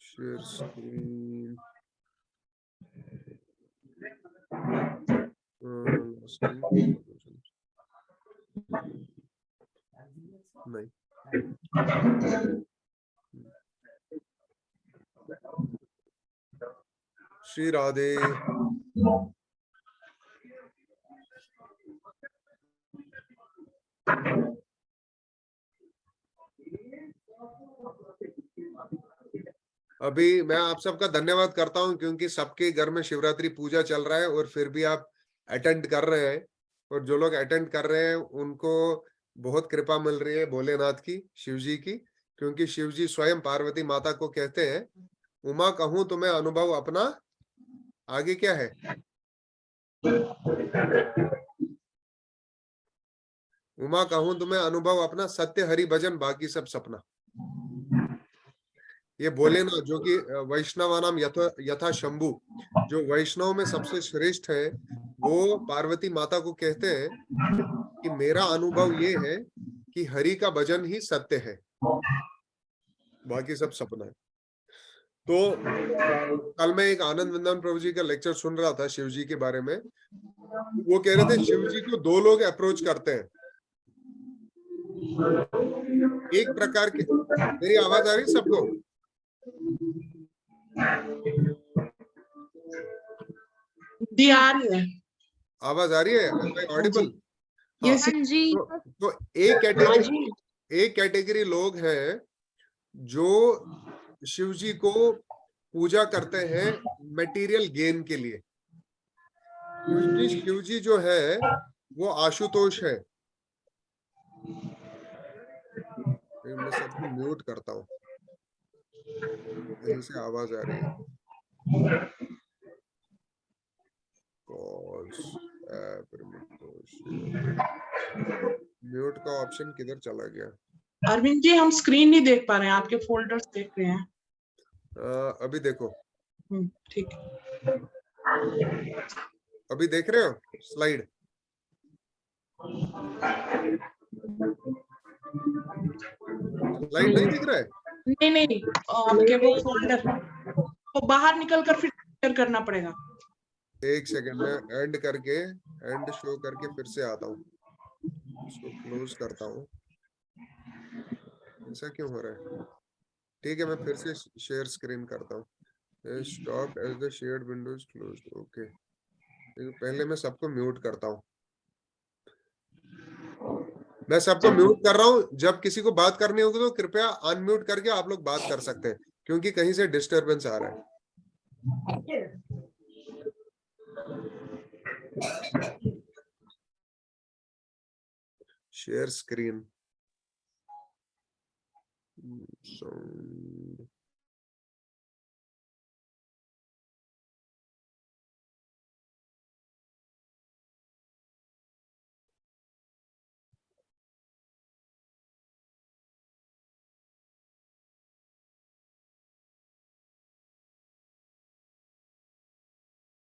Share screen, नहीं, श्री राधे। अभी मैं आप सबका धन्यवाद करता हूं क्योंकि सबके घर में शिवरात्रि पूजा चल रहा है और फिर भी आप अटेंड कर रहे हैं, और जो लोग अटेंड कर रहे हैं उनको बहुत कृपा मिल रही है भोलेनाथ की, शिव जी की, क्योंकि शिव जी स्वयं पार्वती माता को कहते हैं, उमा कहूं तुम्हें अनुभव अपना, आगे क्या है, उमा कहूं तुम्हें अनुभव अपना, सत्य हरि भजन बाकी सब सपना। ये भोलेनाथ जो कि वैष्णवानाम यथा शंभु, जो वैष्णव में सबसे श्रेष्ठ है, वो पार्वती माता को कहते हैं कि मेरा अनुभव ये है कि हरि का भजन ही सत्य है, बाकी सब सपना है। तो कल मैं एक आनंद वृंदावन प्रभु जी का लेक्चर सुन रहा था शिव जी के बारे में। वो कह रहे थे शिव जी को दो लोग अप्रोच करते हैं, एक प्रकार के, मेरी आवाज आ रही है सबको? जी आ रही है, आवाज आ रही है? Am I audible? हाँ जी। तो एक कैटेगरी लोग हैं जो शिव जी को पूजा करते हैं मटेरियल गेन के लिए, क्योंकि शिव जी जो है वो आशुतोष है। मैं सबको म्यूट करता हूँ, कहीं से आवाज आ रही है। म्यूट का ऑप्शन किधर चला गया? अरविंद जी हम स्क्रीन नहीं देख पा रहे हैं, आपके फोल्डर्स देख रहे हैं। अभी देखो, ठीक, अभी देख रहे हो स्लाइड? स्लाइड नहीं दिख रहा है? नहीं आपके वो फोल्डर, तो बाहर निकल कर फिर शेयर करना पड़ेगा। एक सेकंड में एंड करके, एंड शो करके फिर से आता हूँ, इसको क्लोज करता हूँ। ऐसा क्यों हो रहा है? ठीक है, मैं फिर से शेयर स्क्रीन करता हूँ। Stop as the shared window is closed. Okay, पहले मैं सबको म्यूट करता हूँ। मैं सबको म्यूट कर रहा हूँ, जब किसी को बात करनी होगी तो कृपया अनम्यूट करके आप लोग बात कर सकते हैं, क्योंकि कहीं से डिस्टरबेंस आ रहा है। Share screen,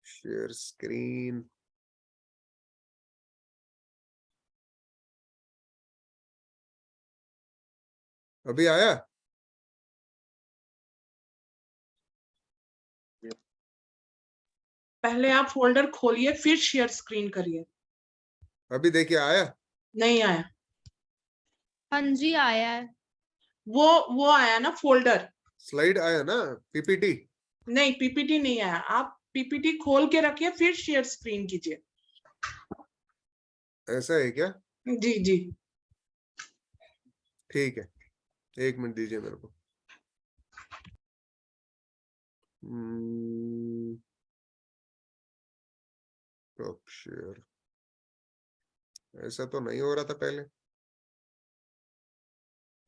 share screen. अभी आया? पहले आप फोल्डर खोलिए फिर शेयर स्क्रीन करिए। अभी देखिए, आया? नहीं आया। हाँ जी आया है। वो आया ना फोल्डर। स्लाइड आया ना? पीपीटी? नहीं पीपीटी नहीं आया, आप पीपीटी खोल के रखिए फिर शेयर स्क्रीन कीजिए। ऐसा है क्या? जी जी ठीक है, एक मिनट दीजिए मेरे को। टॉप शेयर, ऐसा तो नहीं हो रहा था पहले,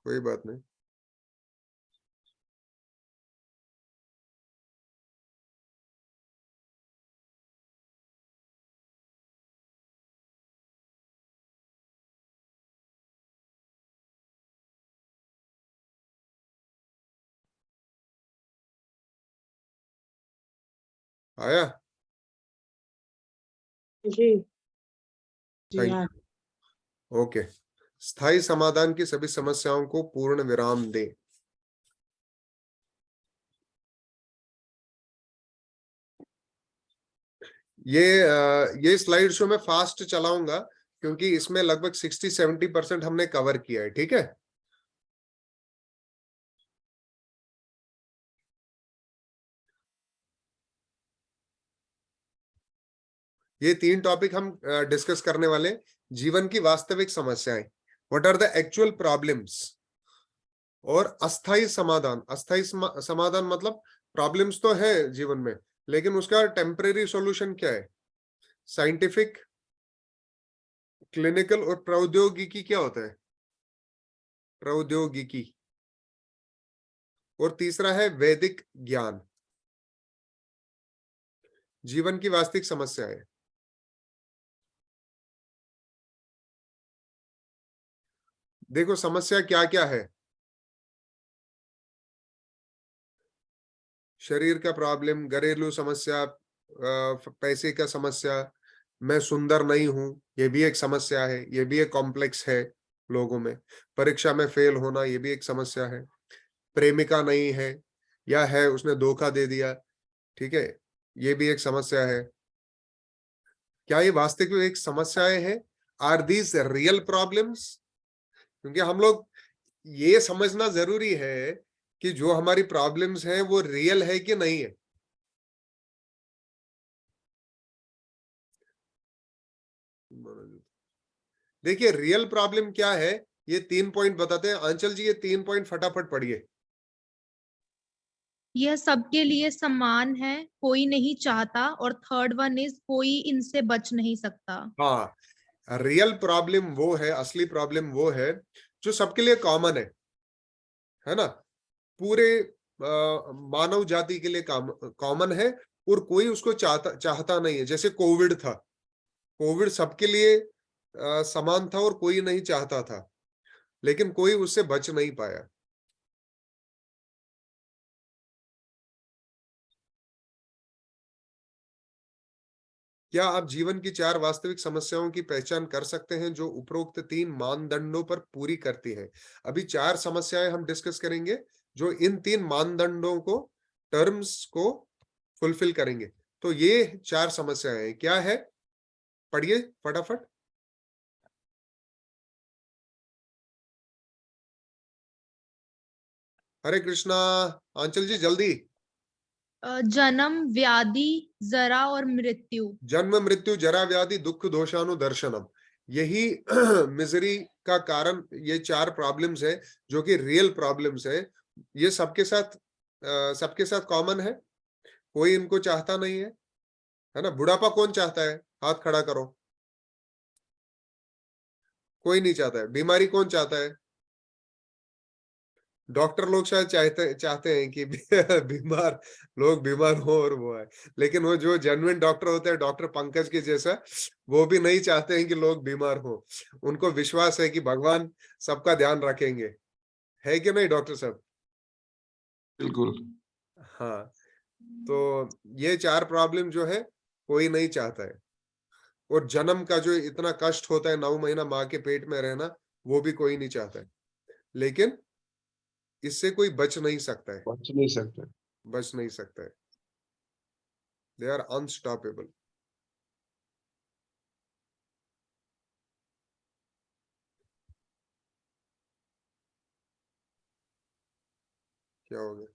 कोई बात नहीं। आया? जी जी थैंक हाँ। यू। ओके, स्थायी समाधान की सभी समस्याओं को पूर्ण विराम दे। ये स्लाइड शो मैं फास्ट चलाऊंगा क्योंकि इसमें लगभग 60-70% हमने कवर किया है, ठीक है। ये 3 टॉपिक हम डिस्कस करने वाले। जीवन की वास्तविक समस्याएं, what are the actual problems, और अस्थाई समाधान। अस्थाई समाधान मतलब प्रॉब्लम्स तो है जीवन में, लेकिन उसका टेम्परेरी सॉल्यूशन क्या है। साइंटिफिक, क्लिनिकल और प्रौद्योगिकी क्या होता है, प्रौद्योगिकी। और तीसरा है वैदिक ज्ञान। जीवन की वास्तविक समस्याएं, देखो समस्या क्या क्या है। शरीर का प्रॉब्लम, घरेलू समस्या, पैसे का समस्या, मैं सुंदर नहीं हूं, ये भी एक समस्या है, ये भी एक कॉम्प्लेक्स है लोगों में। परीक्षा में फेल होना, ये भी एक समस्या है। प्रेमिका नहीं है, या है उसने धोखा दे दिया, ठीक है, ये भी एक समस्या है। क्या ये वास्तविक एक समस्याएं हैं? Are these real problems? क्योंकि हम लोग ये समझना जरूरी है कि जो हमारी प्रॉब्लम्स हैं वो रियल है कि नहीं है। देखिए रियल प्रॉब्लम क्या है, ये 3 पॉइंट बताते हैं। आंचल जी ये 3 पॉइंट फटाफट पढ़िए। यह सबके लिए समान है, कोई नहीं चाहता, और थर्ड वन इज कोई इनसे बच नहीं सकता। हाँ, रियल प्रॉब्लम वो है, असली प्रॉब्लम वो है जो सबके लिए कॉमन है ना, पूरे मानव जाति के लिए कॉमन है, और कोई उसको चाहता नहीं है। जैसे कोविड था, कोविड सबके लिए समान था और कोई नहीं चाहता था, लेकिन कोई उससे बच नहीं पाया। क्या आप जीवन की 4 वास्तविक समस्याओं की पहचान कर सकते हैं जो उपरोक्त 3 मानदंडों पर पूरी करती है? अभी 4 समस्याएं हम डिस्कस करेंगे जो इन 3 मानदंडों को, टर्म्स को फुलफिल करेंगे। तो ये 4 समस्याएं क्या है, पढ़िए फटाफट। हरे कृष्णा, आंचल जी जल्दी। जन्म, व्याधि, जरा और मृत्यु। जन्म, मृत्यु, जरा, व्याधि, दुख, दोषानु दर्शनम, यही मिजरी का कारण। ये 4 प्रॉब्लम्स है जो कि रियल प्रॉब्लम्स है। ये सबके साथ कॉमन है, कोई इनको चाहता नहीं है ना। बुढ़ापा कौन चाहता है, हाथ खड़ा करो। कोई नहीं चाहता है। बीमारी कौन चाहता है? डॉक्टर लोग शायद चाहते चाहते हैं कि बीमार लोग बीमार हो और वो है, लेकिन वो जो जेन्युइन डॉक्टर होते हैं, डॉक्टर पंकज के जैसा, वो भी नहीं चाहते हैं कि लोग बीमार हो। उनको विश्वास है कि भगवान सबका ध्यान रखेंगे, है कि नहीं डॉक्टर साहब? बिल्कुल। हाँ, तो ये 4 प्रॉब्लम जो है कोई नहीं चाहता है। और जन्म का जो इतना कष्ट होता है, 9 महीना माँ के पेट में रहना, वो भी कोई नहीं चाहता है, लेकिन इससे कोई बच नहीं सकता है, बच नहीं सकते। बच नहीं सकता है। They are unstoppable. क्या हो गया?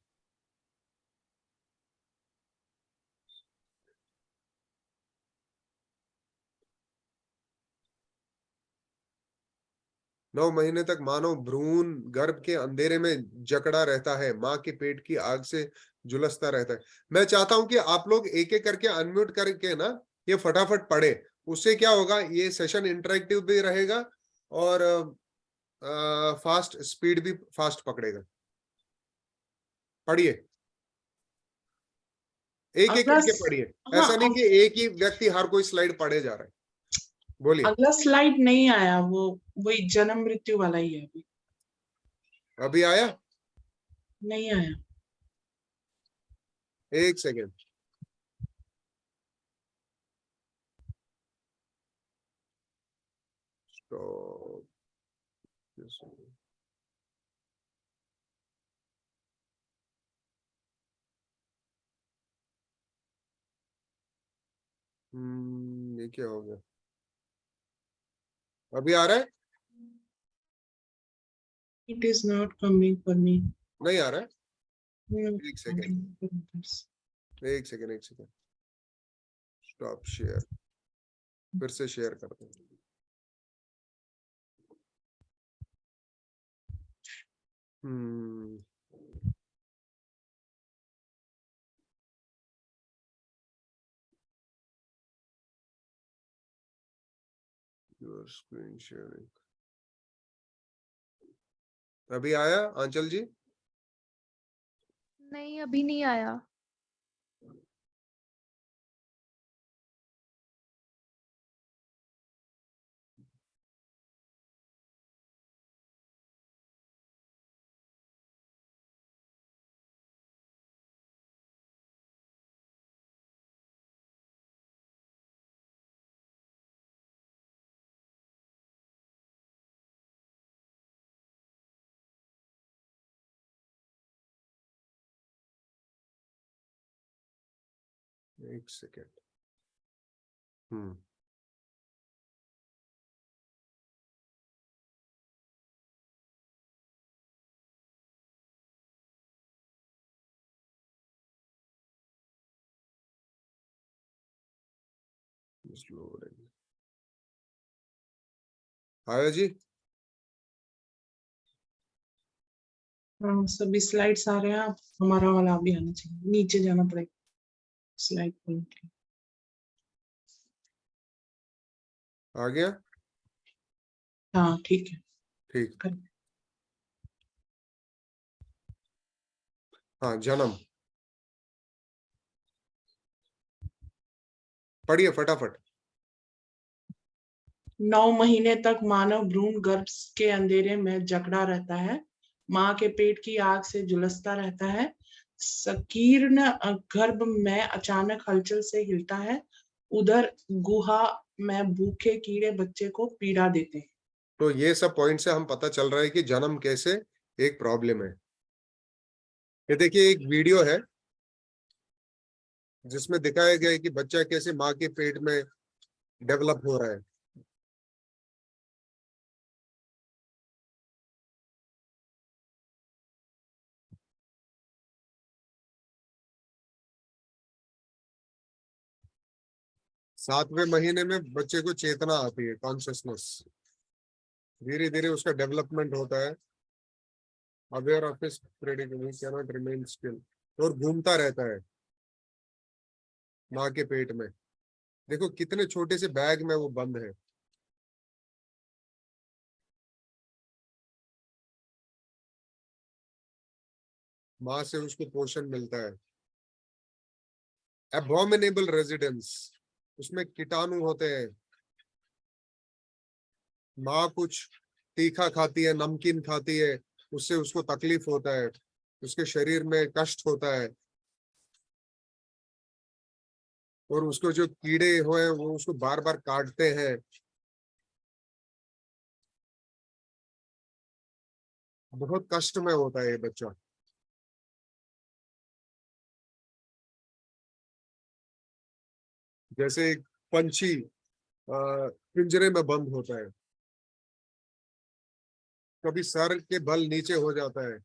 नौ महीने तक मानव भ्रूण गर्भ के अंधेरे में जकड़ा रहता है, माँ के पेट की आग से झुलसता रहता है। मैं चाहता हूं कि आप लोग एक एक करके अनम्यूट करके ना ये फटाफट पढ़े। उससे क्या होगा, ये सेशन इंटरेक्टिव भी रहेगा और फास्ट स्पीड भी फास्ट पकड़ेगा। पढ़िए, एक एक अगला करके पढ़िए। हाँ, ऐसा नहीं कि एक ही व्यक्ति हर कोई स्लाइड पढ़े जा रहा है। बोलिए। अगला स्लाइड नहीं आया, वो वही जन्म मृत्यु वाला ही है अभी। अभी आया? नहीं आया। एक सेकेंड। तो ये क्या हो गया? अभी आ रहा है? It is not coming for me. नहीं आ रहा है? No, एक सेकेंड, एक सेकेंड, स्टॉप शेयर, फिर से शेयर करते हैं। Your screen sharing. अभी आया आंचल जी? नहीं, अभी नहीं आया। एक सेकेंड। आया जी? हाँ, सभी स्लाइड्स आ रहे हैं। हमारा वाला अभी आना चाहिए, नीचे जाना पड़ेगा स्लाइड पर। आ गया? हाँ ठीक है। ठीक। हाँ, जन्म पढ़िए फटाफट। 9 महीने तक मानव भ्रूण गर्भ के अंधेरे में जकड़ा रहता है, माँ के पेट की आग से झुलसता रहता है। संकीर्ण गर्भ में अचानक हलचल से हिलता है। उधर गुहा में भूखे कीड़े बच्चे को पीड़ा देते हैं। तो ये सब पॉइंट से हम पता चल रहा है कि जन्म कैसे एक प्रॉब्लम है। ये देखिए एक वीडियो है जिसमें दिखाया गया है कि बच्चा कैसे माँ के पेट में डेवलप हो रहा है। सातवें महीने में बच्चे को चेतना आती है, कॉन्शियसनेस। धीरे धीरे उसका डेवलपमेंट होता है। Aware of his predication, can not remain still, और घूमता रहता है माँ के पेट में। देखो कितने छोटे से बैग में वो बंद है। माँ से उसको पोषण मिलता है। एबॉमिनेबल रेजिडेंस, उसमें कीटाणु होते हैं। माँ कुछ तीखा खाती है, नमकीन खाती है, उससे उसको तकलीफ होता है, उसके शरीर में कष्ट होता है, और उसको जो कीड़े हुए वो उसको बार बार काटते हैं। बहुत कष्ट में होता है ये बच्चा। जैसे एक पंछी पिंजरे में बंद होता है, कभी सर के बल नीचे हो जाता है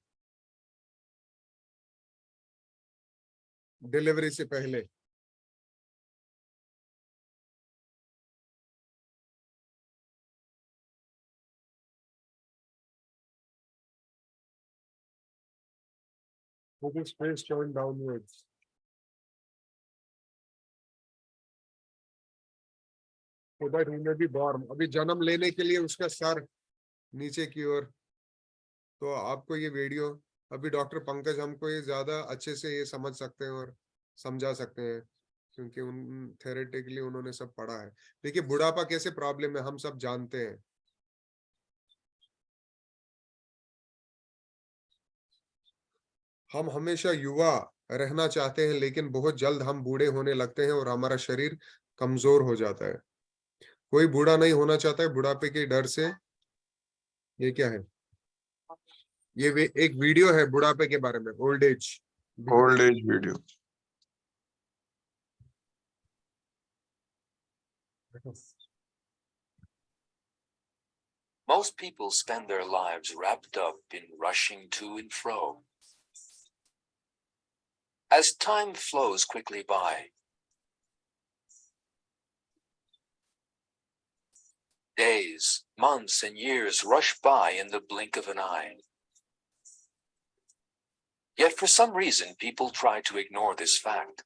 डिलीवरी से पहले। With his face turned downwards. So that he may be born. अभी जन्म लेने के लिए उसका सर नीचे की ओर। तो आपको ये वीडियो, अभी डॉक्टर पंकज हमको ये ज्यादा अच्छे से ये समझ सकते हैं और समझा सकते हैं, क्योंकि उन थेरेटिकली उन्होंने सब पढ़ा है। देखिए बुढ़ापा कैसे प्रॉब्लम है हम सब जानते हैं। हम हमेशा युवा रहना चाहते हैं, लेकिन बहुत जल्द हम बूढ़े होने लगते हैं और हमारा शरीर कमजोर हो जाता है। कोई बूढ़ा नहीं होना चाहता है, बुढ़ापे के डर से ये क्या है? ये एक वीडियो है बुढ़ापे के बारे में, old age video. Most people spend their lives wrapped up in rushing to and fro. As time flows quickly by, days, months, and years rush by in the blink of an eye. Yet for some reason, people try to ignore this fact.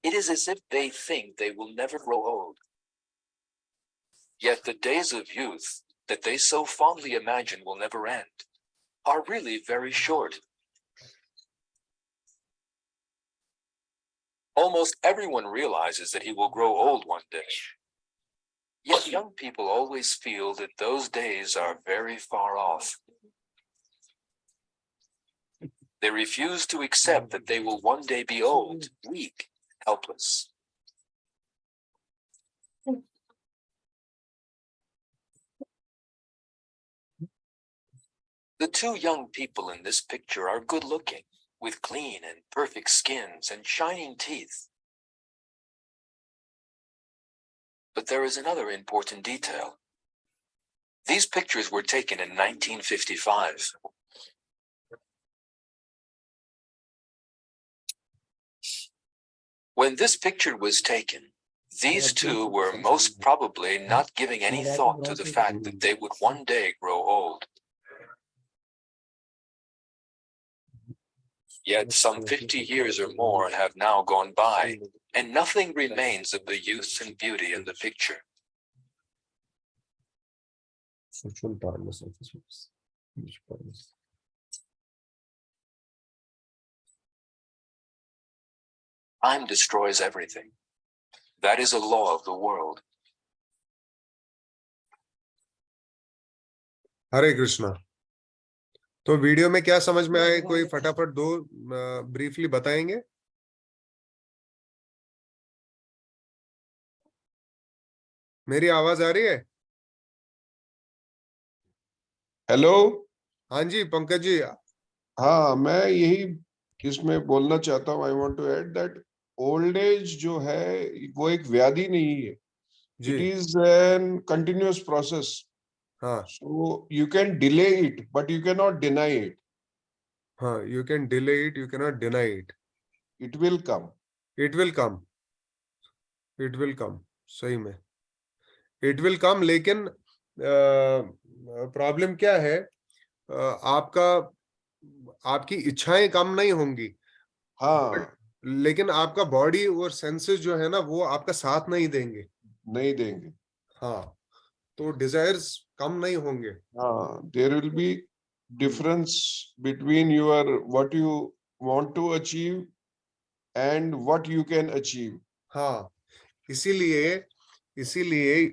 It is as if they think they will never grow old. Yet the days of youth that they so fondly imagine will never end are really very short. Almost everyone realizes that he will grow old one day. Yet young people always feel that those days are very far off. They refuse to accept that they will one day be old, weak, helpless. The two young people in this picture are good looking, with clean and perfect skins and shining teeth. But there is another important detail. These pictures were taken in 1955. When this picture was taken, these two were most probably not giving any thought to the fact that they would one day grow old. Yet some 50 years or more have now gone by, and nothing remains of the youth and beauty in the picture. Time destroys everything. That is a law of the world. हरे कृष्णा। तो video में क्या समझ में आए, कोई फटाफट दो briefly बताएंगे? मेरी आवाज आ रही है? हेलो। हाँ जी पंकज जी। हाँ, मैं यही इसमें बोलना चाहता हूँ। I want to add that old age जो है वो एक व्याधि नहीं है, it is an continuous process. हाँ, so you can delay it but you can not deny it. हाँ, you can delay it, you can not deny it. It will come, it will come, it will come, सही में it will कम। लेकिन problem क्या है, आपका आपकी इच्छाएं कम नहीं होंगी, हाँ, लेकिन आपका बॉडी और सेंसेस जो है ना वो आपका साथ नहीं देंगे। नहीं देंगे। हाँ, तो डिजायर्स कम नहीं होंगे। हाँ, there will be difference between your what you want to achieve and what you can achieve. हाँ, इसीलिए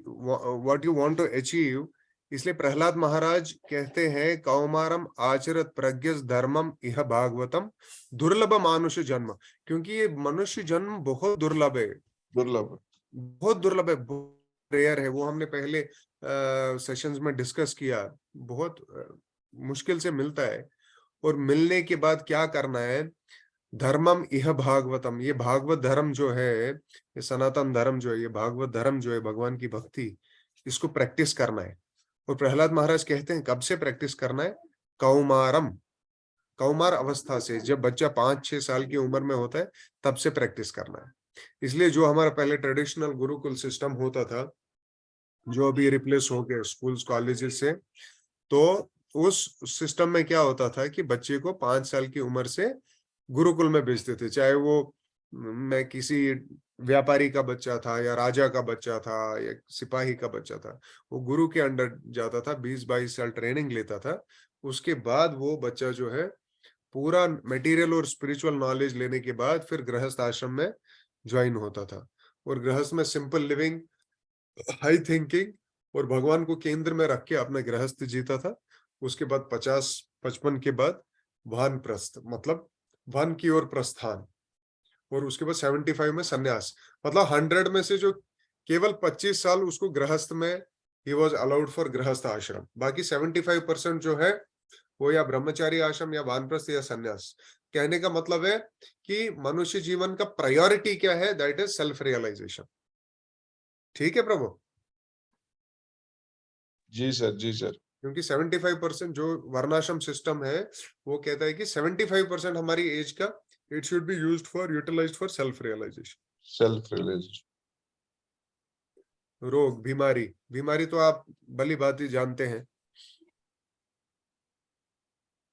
what you want to achieve, इसलिए प्रहलाद महाराज कहते हैं कौमारम आचरत प्रज्ञस धर्मम इह भागवतम दुर्लभ मानुष जन्म, क्योंकि ये मनुष्य जन्म बहुत दुर्लभ है, दुर्लभ, बहुत दुर्लभ है, बहुत रेयर है। वो हमने पहले सेशंस में डिस्कस किया, बहुत मुश्किल से मिलता है। और मिलने के बाद क्या करना है, धर्मम इह भागवतम, ये भागवत धर्म जो है, ये सनातन धर्म जो है, ये भागवत धर्म जो है, भगवान की भक्ति, इसको प्रैक्टिस करना है। और प्रहलाद महाराज कहते हैं कब से प्रैक्टिस करना है, कौमारम, कौमार अवस्था से, जब बच्चा 5-6 साल की उम्र में होता है तब से प्रैक्टिस करना है। इसलिए जो हमारा पहले ट्रेडिशनल गुरुकुल सिस्टम होता था, जो अभी रिप्लेस हो गया स्कूल्स कॉलेजेस से, तो उस सिस्टम में क्या होता था कि बच्चे को 5 साल की उम्र से गुरुकुल में भेजते थे, चाहे वो मैं किसी व्यापारी का बच्चा था या राजा का बच्चा था या सिपाही का बच्चा था, वो गुरु के अंडर जाता था, 20-22 साल ट्रेनिंग लेता था। उसके बाद वो बच्चा जो है पूरा मटेरियल और स्पिरिचुअल नॉलेज लेने के बाद फिर गृहस्थ आश्रम में ज्वाइन होता था। और गृहस्थ में सिंपल लिविंग, हाई थिंकिंग और भगवान को केंद्र में रख के अपना गृहस्थ जीता था। उसके बाद 50-55 के बाद वानप्रस्थ, मतलब वन की ओर प्रस्थान, और उसके बाद 75 में सन्यास। मतलब 100 में से जो केवल 25 साल उसको गृहस्थ में ही वॉज अलाउड फॉर गृहस्थ आश्रम, बाकी 75% जो है वो या ब्रह्मचारी आश्रम या वानप्रस्थ या सन्यास। कहने का मतलब है कि मनुष्य जीवन का प्रायोरिटी क्या है, दैट इज सेल्फ रियलाइजेशन। ठीक है प्रभु? जी सर, जी सर। क्योंकि 75% जो वर्णाश्रम सिस्टम है वो कहता है कि 75% हमारी एज का it should be used for utilised for self realisation. Self realisation. रोग, बीमारी, बीमारी तो आप भली भांति जानते हैं,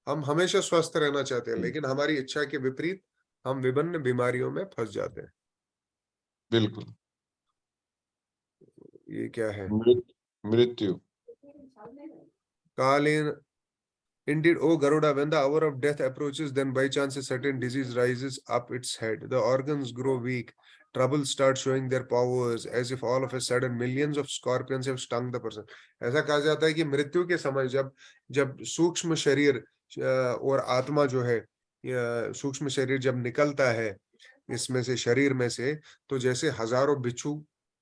हम हमेशा स्वस्थ रहना चाहते हैं, लेकिन हमारी इच्छा के विपरीत हम विभिन्न बीमारियों में फंस जाते हैं। बिल्कुल। ये क्या है? मृत्यु। कालीन Indeed, O Garuda, when the hour of death approaches, then by chance a certain disease rises up its head. The organs grow weak. Troubles start showing their powers, as if all of a sudden millions of scorpions have stung the person. ऐसा कहा जाता है कि मृत्यु के समय जब सूक्ष्म शरीर और आत्मा जो है, सूक्ष्म शरीर जब निकलता है इसमें से, शरीर में से, तो जैसे हजारों बिच्छू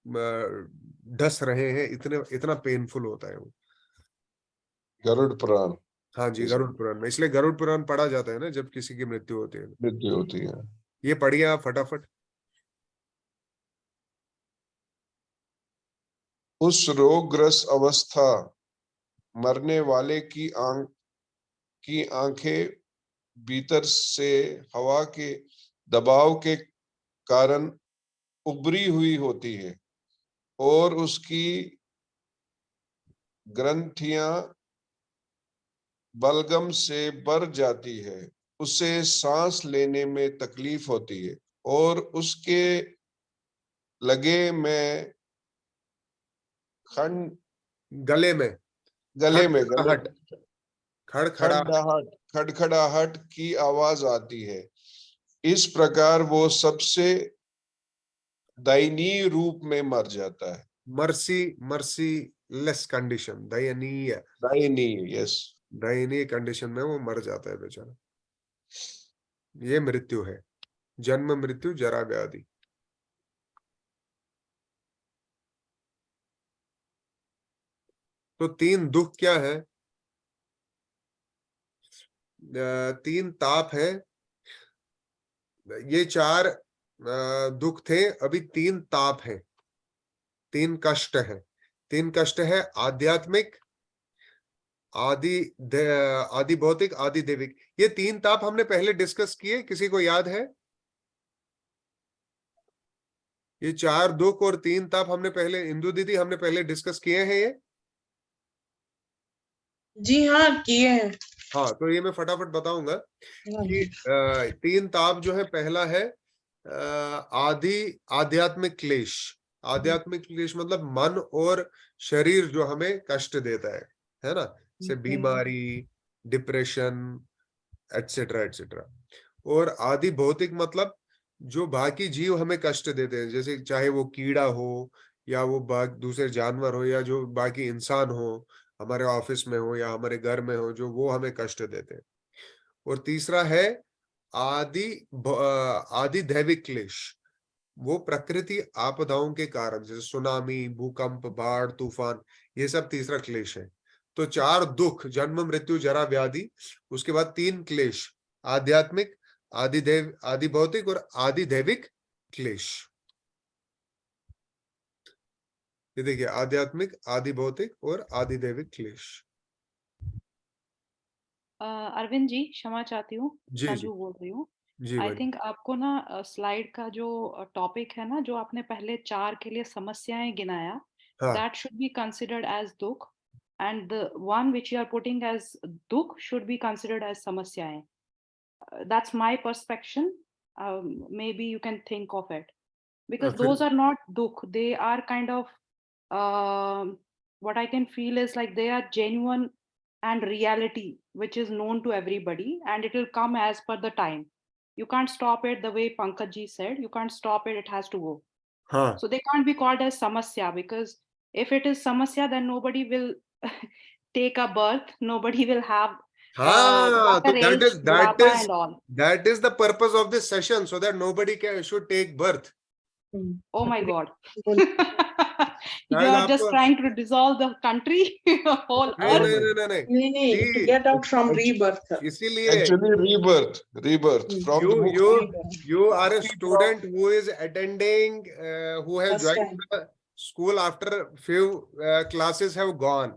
डस रहे हैं, इतना पेनफुल होता है वो। गरुड़ पुराण। हाँ जी, गरुड़ पुराण में, इसलिए गरुड़ पुराण पढ़ा जाता है ना जब किसी की मृत्यु होती है। मृत्यु होती है। ये पढ़िए आप फटाफट। उस रोगग्रस्त अवस्था मरने वाले की आंखें भीतर से हवा के दबाव के कारण उभरी हुई होती है और उसकी ग्रंथियां बलगम से भर जाती है। उसे सांस लेने में तकलीफ होती है और उसके लगे में गले में खड़खड़ाहट की आवाज आती है। इस प्रकार वो सबसे दयनीय रूप में मर जाता है। मर्सी लेस कंडीशन, दयनीय यस, दयनीय कंडीशन में वो मर जाता है बेचारा। ये मृत्यु है, जन्म मृत्यु जरा व्याधि। तो 3 दुख क्या है? 3 ताप है। ये 4 दुख थे, अभी 3 ताप है, 3 कष्ट है। 3 कष्ट है आध्यात्मिक, आदि भौतिक, आदि दैविक। ये 3 ताप हमने पहले डिस्कस किए, किसी को याद है? ये 4 दुख और 3 ताप हमने पहले, इंदु दीदी, हमने पहले डिस्कस किए हैं ये? जी हाँ, किए हैं। हाँ, तो ये मैं फटाफट बताऊंगा कि 3 ताप जो है, पहला है आध्यात्मिक क्लेश। आध्यात्मिक क्लेश मतलब मन और शरीर जो हमें कष्ट देता है ना, से बीमारी, डिप्रेशन, एटसेट्रा एटसेट्रा। और आदि भौतिक मतलब जो बाकी जीव हमें कष्ट देते हैं, जैसे चाहे वो कीड़ा हो या वो दूसरे जानवर हो या जो बाकी इंसान हो, हमारे ऑफिस में हो या हमारे घर में हो, जो वो हमें कष्ट देते हैं। और तीसरा है आदि दैविक क्लेश, वो प्रकृति आपदाओं के कारण, जैसे सुनामी, भूकंप, बाढ़, तूफान, ये सब तीसरा क्लेश है। तो 4 दुख, जन्म मृत्यु जरा व्याधि, उसके बाद 3 क्लेश, आध्यात्मिक, आदि भौतिक और आदि दैविक क्लेश। ये देखिए, आध्यात्मिक, आदि भौतिक और आदि दैविक क्लेश। अरविंद जी, क्षमा चाहती हूँ, जी संजू बोल रही हूँ। जी आई भाई। थिंक आपको ना स्लाइड का जो टॉपिक है ना, जो आपने पहले 4 के लिए समस्याएं गिनाया, हाँ, that should be considered as दुख, and the one which you are putting as दुख शुड बी कंसिडर्ड एज समस्याएं. That's my perception. Maybe you can think of it, because फिर those are not dukh. They are kind of what I can feel is like they are genuine and reality, which is known to everybody, and it will come as per the time. You can't stop it, the way Pankaj ji said. You can't stop it; it has to go. हाँ, So they can't be called as samasya, because if it is samasya, then nobody will take a birth. Nobody will have हाँ, तो water that age, is budapa and all. the purpose of this session, so that nobody should take birth. Oh my God. You शायद are just आपको trying to dissolve the country, whole नहीं earth. नहीं नहीं नहीं नहीं नहीं, to See, get out from rebirth. इसीलिए Actually, rebirth from the book. you are a student who is attending, who has First joined time. the school after few classes have gone.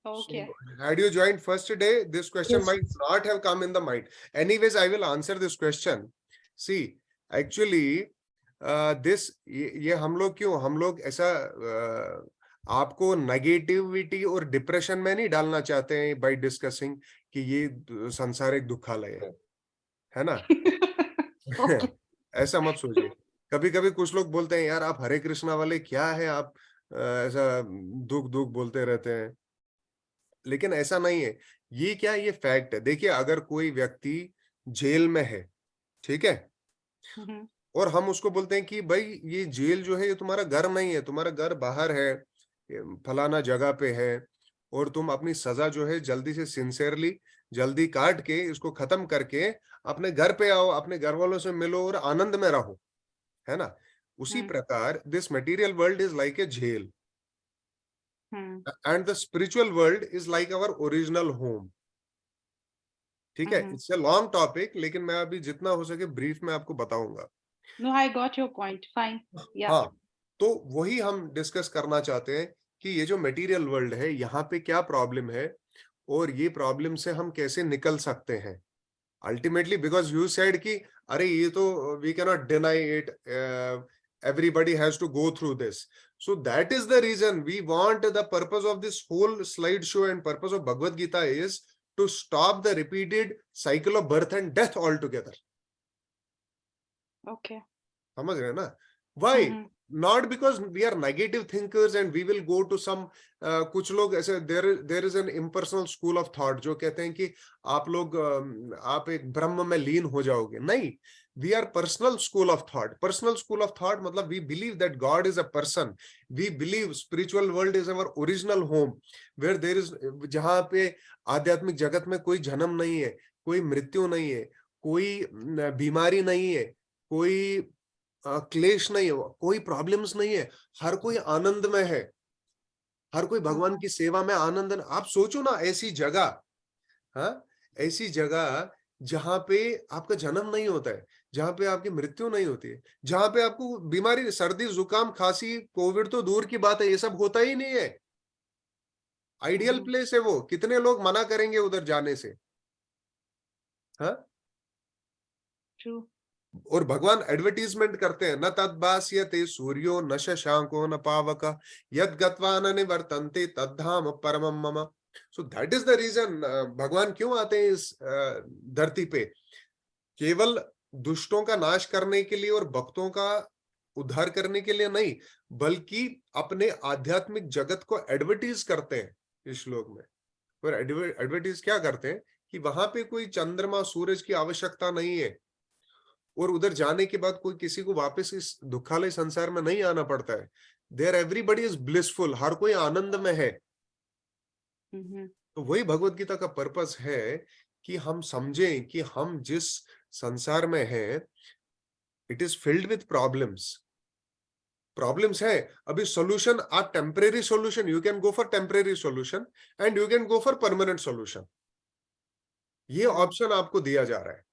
Okay. So, had you joined first day, this question Yes. might not have come in the mind. Anyways, I will answer this question. See, actually, ये हम लोग ऐसा आपको negativity और depression में नहीं डालना चाहते हैं बाय डिस्कसिंग कि ये संसार एक दुखालय है ना? Okay. ऐसा मत सोचिए। कभी कभी कुछ लोग बोलते हैं यार आप हरे कृष्णा वाले क्या है, आप ऐसा दुख दुख बोलते रहते हैं, लेकिन ऐसा नहीं है। ये क्या, ये फैक्ट है। देखिए, अगर कोई व्यक्ति जेल में है, ठीक है, Mhm. और हम उसको बोलते हैं कि भाई ये जेल जो है ये तुम्हारा घर नहीं है, तुम्हारा घर बाहर है, ये फलाना जगह पे है, और तुम अपनी सजा जो है जल्दी से सिंसियरली जल्दी काट के इसको खत्म करके अपने घर पे आओ, अपने घर वालों से मिलो और आनंद में रहो, है ना? उसी प्रकार this material world is like a jail and the spiritual world is like our original home. ठीक है, इट्स ए लॉन्ग टॉपिक, लेकिन मैं अभी जितना हो सके ब्रीफ में आपको बताऊंगा। No, I got your point. Fine. Yeah. हाँ, तो वही हम डिस्कस करना चाहते हैं कि ये जो मटेरियल वर्ल्ड है यहाँ पे क्या प्रॉब्लम है और ये प्रॉब्लम से हम कैसे निकल सकते हैं अल्टीमेटली, बिकॉज यू सेड कि अरे ये तो we can not deny it, everybody has to go through this. So that is the reason we want, the purpose of this whole slideshow and purpose of Bhagavad Gita is to stop the repeated cycle of birth and death altogether. Okay. समझ रहे हैं ना? Why? Not because we are negative thinkers and we will go to some कुछ लोग ऐसे there is an impersonal school of thought जो कहते हैं कि आप लोग आप एक ब्रह्म में लीन हो जाओगे। नहीं, we are personal school of thought. Personal school of thought मतलब we believe that God is a person. We believe spiritual world is our original home where there is, जहाँ पे आध्यात्मिक जगत में कोई जन्म नहीं है, कोई मृत्यु नहीं है, कोई बीमारी नहीं है, कोई क्लेश नहीं है, कोई प्रॉब्लम्स नहीं है, हर कोई आनंद में है, हर कोई भगवान की सेवा में आनंद। आप सोचो ना ऐसी जगह, हाँ, ऐसी जगह जहां पे आपका जन्म नहीं होता है, जहां पे आपकी मृत्यु नहीं होती है, जहां पे आपको बीमारी, सर्दी जुकाम खांसी कोविड तो दूर की बात है, ये सब होता ही नहीं है। आइडियल प्लेस है वो, कितने लोग मना करेंगे उधर जाने से? हाँ, True. और भगवान एडवर्टीजमेंट करते हैं, न तद्भास्यते सूर्यो न शशांको न पावक यद गत्वा न निवर्तन्ते तद्धाम परमम मम। So that is the reason भगवान क्यों आते हैं इस धरती पे, केवल दुष्टों का नाश करने के लिए और भक्तों का उद्धार करने के लिए नहीं, बल्कि अपने आध्यात्मिक जगत को एडवर्टीज करते हैं इस श्लोक में। और एडवर्टीज क्या करते हैं कि वहां पे कोई चंद्रमा सूरज की आवश्यकता नहीं है, और उधर जाने के बाद कोई किसी को वापस इस दुखालय संसार में नहीं आना पड़ता है। देयर एवरीबडी इज ब्लिसफुल, हर कोई आनंद में है। तो वही भगवत गीता का पर्पस है कि हम समझें कि हम जिस संसार में हैं, it is filled with problems है। अभी solution are temporary solution, you can go for temporary solution and you can go for permanent solution. ये ऑप्शन आपको दिया जा रहा है।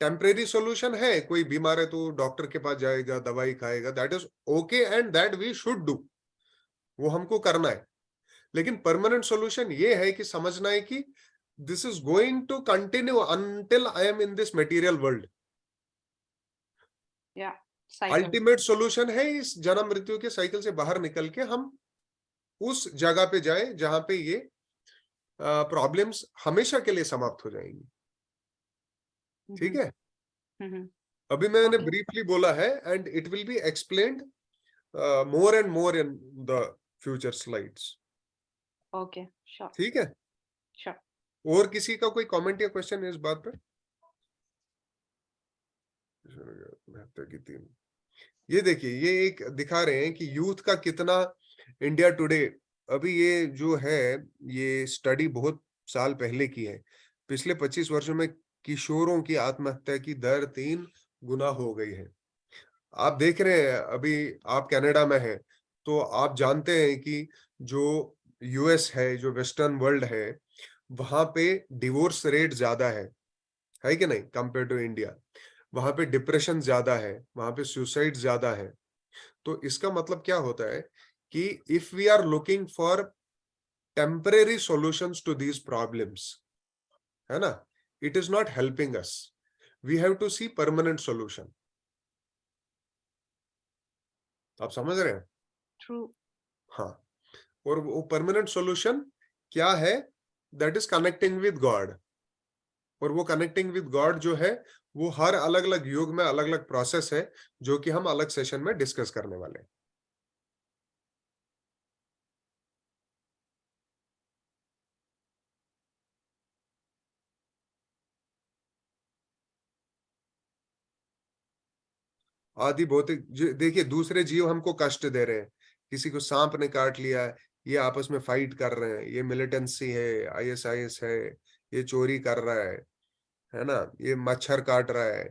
टेम्परेरी सॉल्यूशन है, कोई बीमार है तो डॉक्टर के पास जाएगा, दवाई खाएगा, that is okay and that we should do, वो हमको करना है। लेकिन परमानेंट सॉल्यूशन ये है कि समझना है कि this is going to continue until I am in this material world. Ultimate solution है इस जन्म मृत्यु के साइकिल से बाहर निकल के हम उस जगह पे जाए जहां पे ये प्रॉब्लम्स हमेशा के लिए समाप्त हो जाएंगी। ठीक है, अभी मैंने ब्रीफली बोला है and it will be explained more and more in the future slides. Okay, sure. ठीक है, श्योर। और किसी का कोई कमेंट या क्वेश्चन है इस बात पे? ये देखिए, ये एक दिखा रहे हैं कि यूथ का कितना इंडिया टुडे, अभी ये जो है ये स्टडी बहुत साल पहले की है। पिछले 25 वर्षों में किशोरों की आत्महत्या की दर 3 गुना हो गई है। आप देख रहे हैं, अभी आप कनाडा में हैं, तो आप जानते हैं कि जो यूएस है, जो वेस्टर्न वर्ल्ड है, वहां पे डिवोर्स रेट ज्यादा है कि नहीं, कंपेयर टू इंडिया। वहां पे डिप्रेशन ज्यादा है, वहां पे सुसाइड ज्यादा है। तो इसका मतलब क्या होता है कि if we are looking for temporary solutions to these problems, है ना, it is not helping us, we have to see permanent solution. आप समझ रहे हैं? True. हाँ, और वो परमानेंट सॉल्यूशन क्या है? That is connecting with God. और वो कनेक्टिंग विद गॉड जो है, वो हर अलग अलग युग में अलग अलग प्रोसेस है, जो कि हम अलग सेशन में डिस्कस करने वाले हैं। आदि भौतिक देखिए, दूसरे जीव हमको कष्ट दे रहे हैं, किसी को सांप ने काट लिया है, ये आपस में फाइट कर रहे हैं, ये मिलिटेंसी है, आईएसआईएस है, ये चोरी कर रहा है ना, ये मच्छर काट रहा है।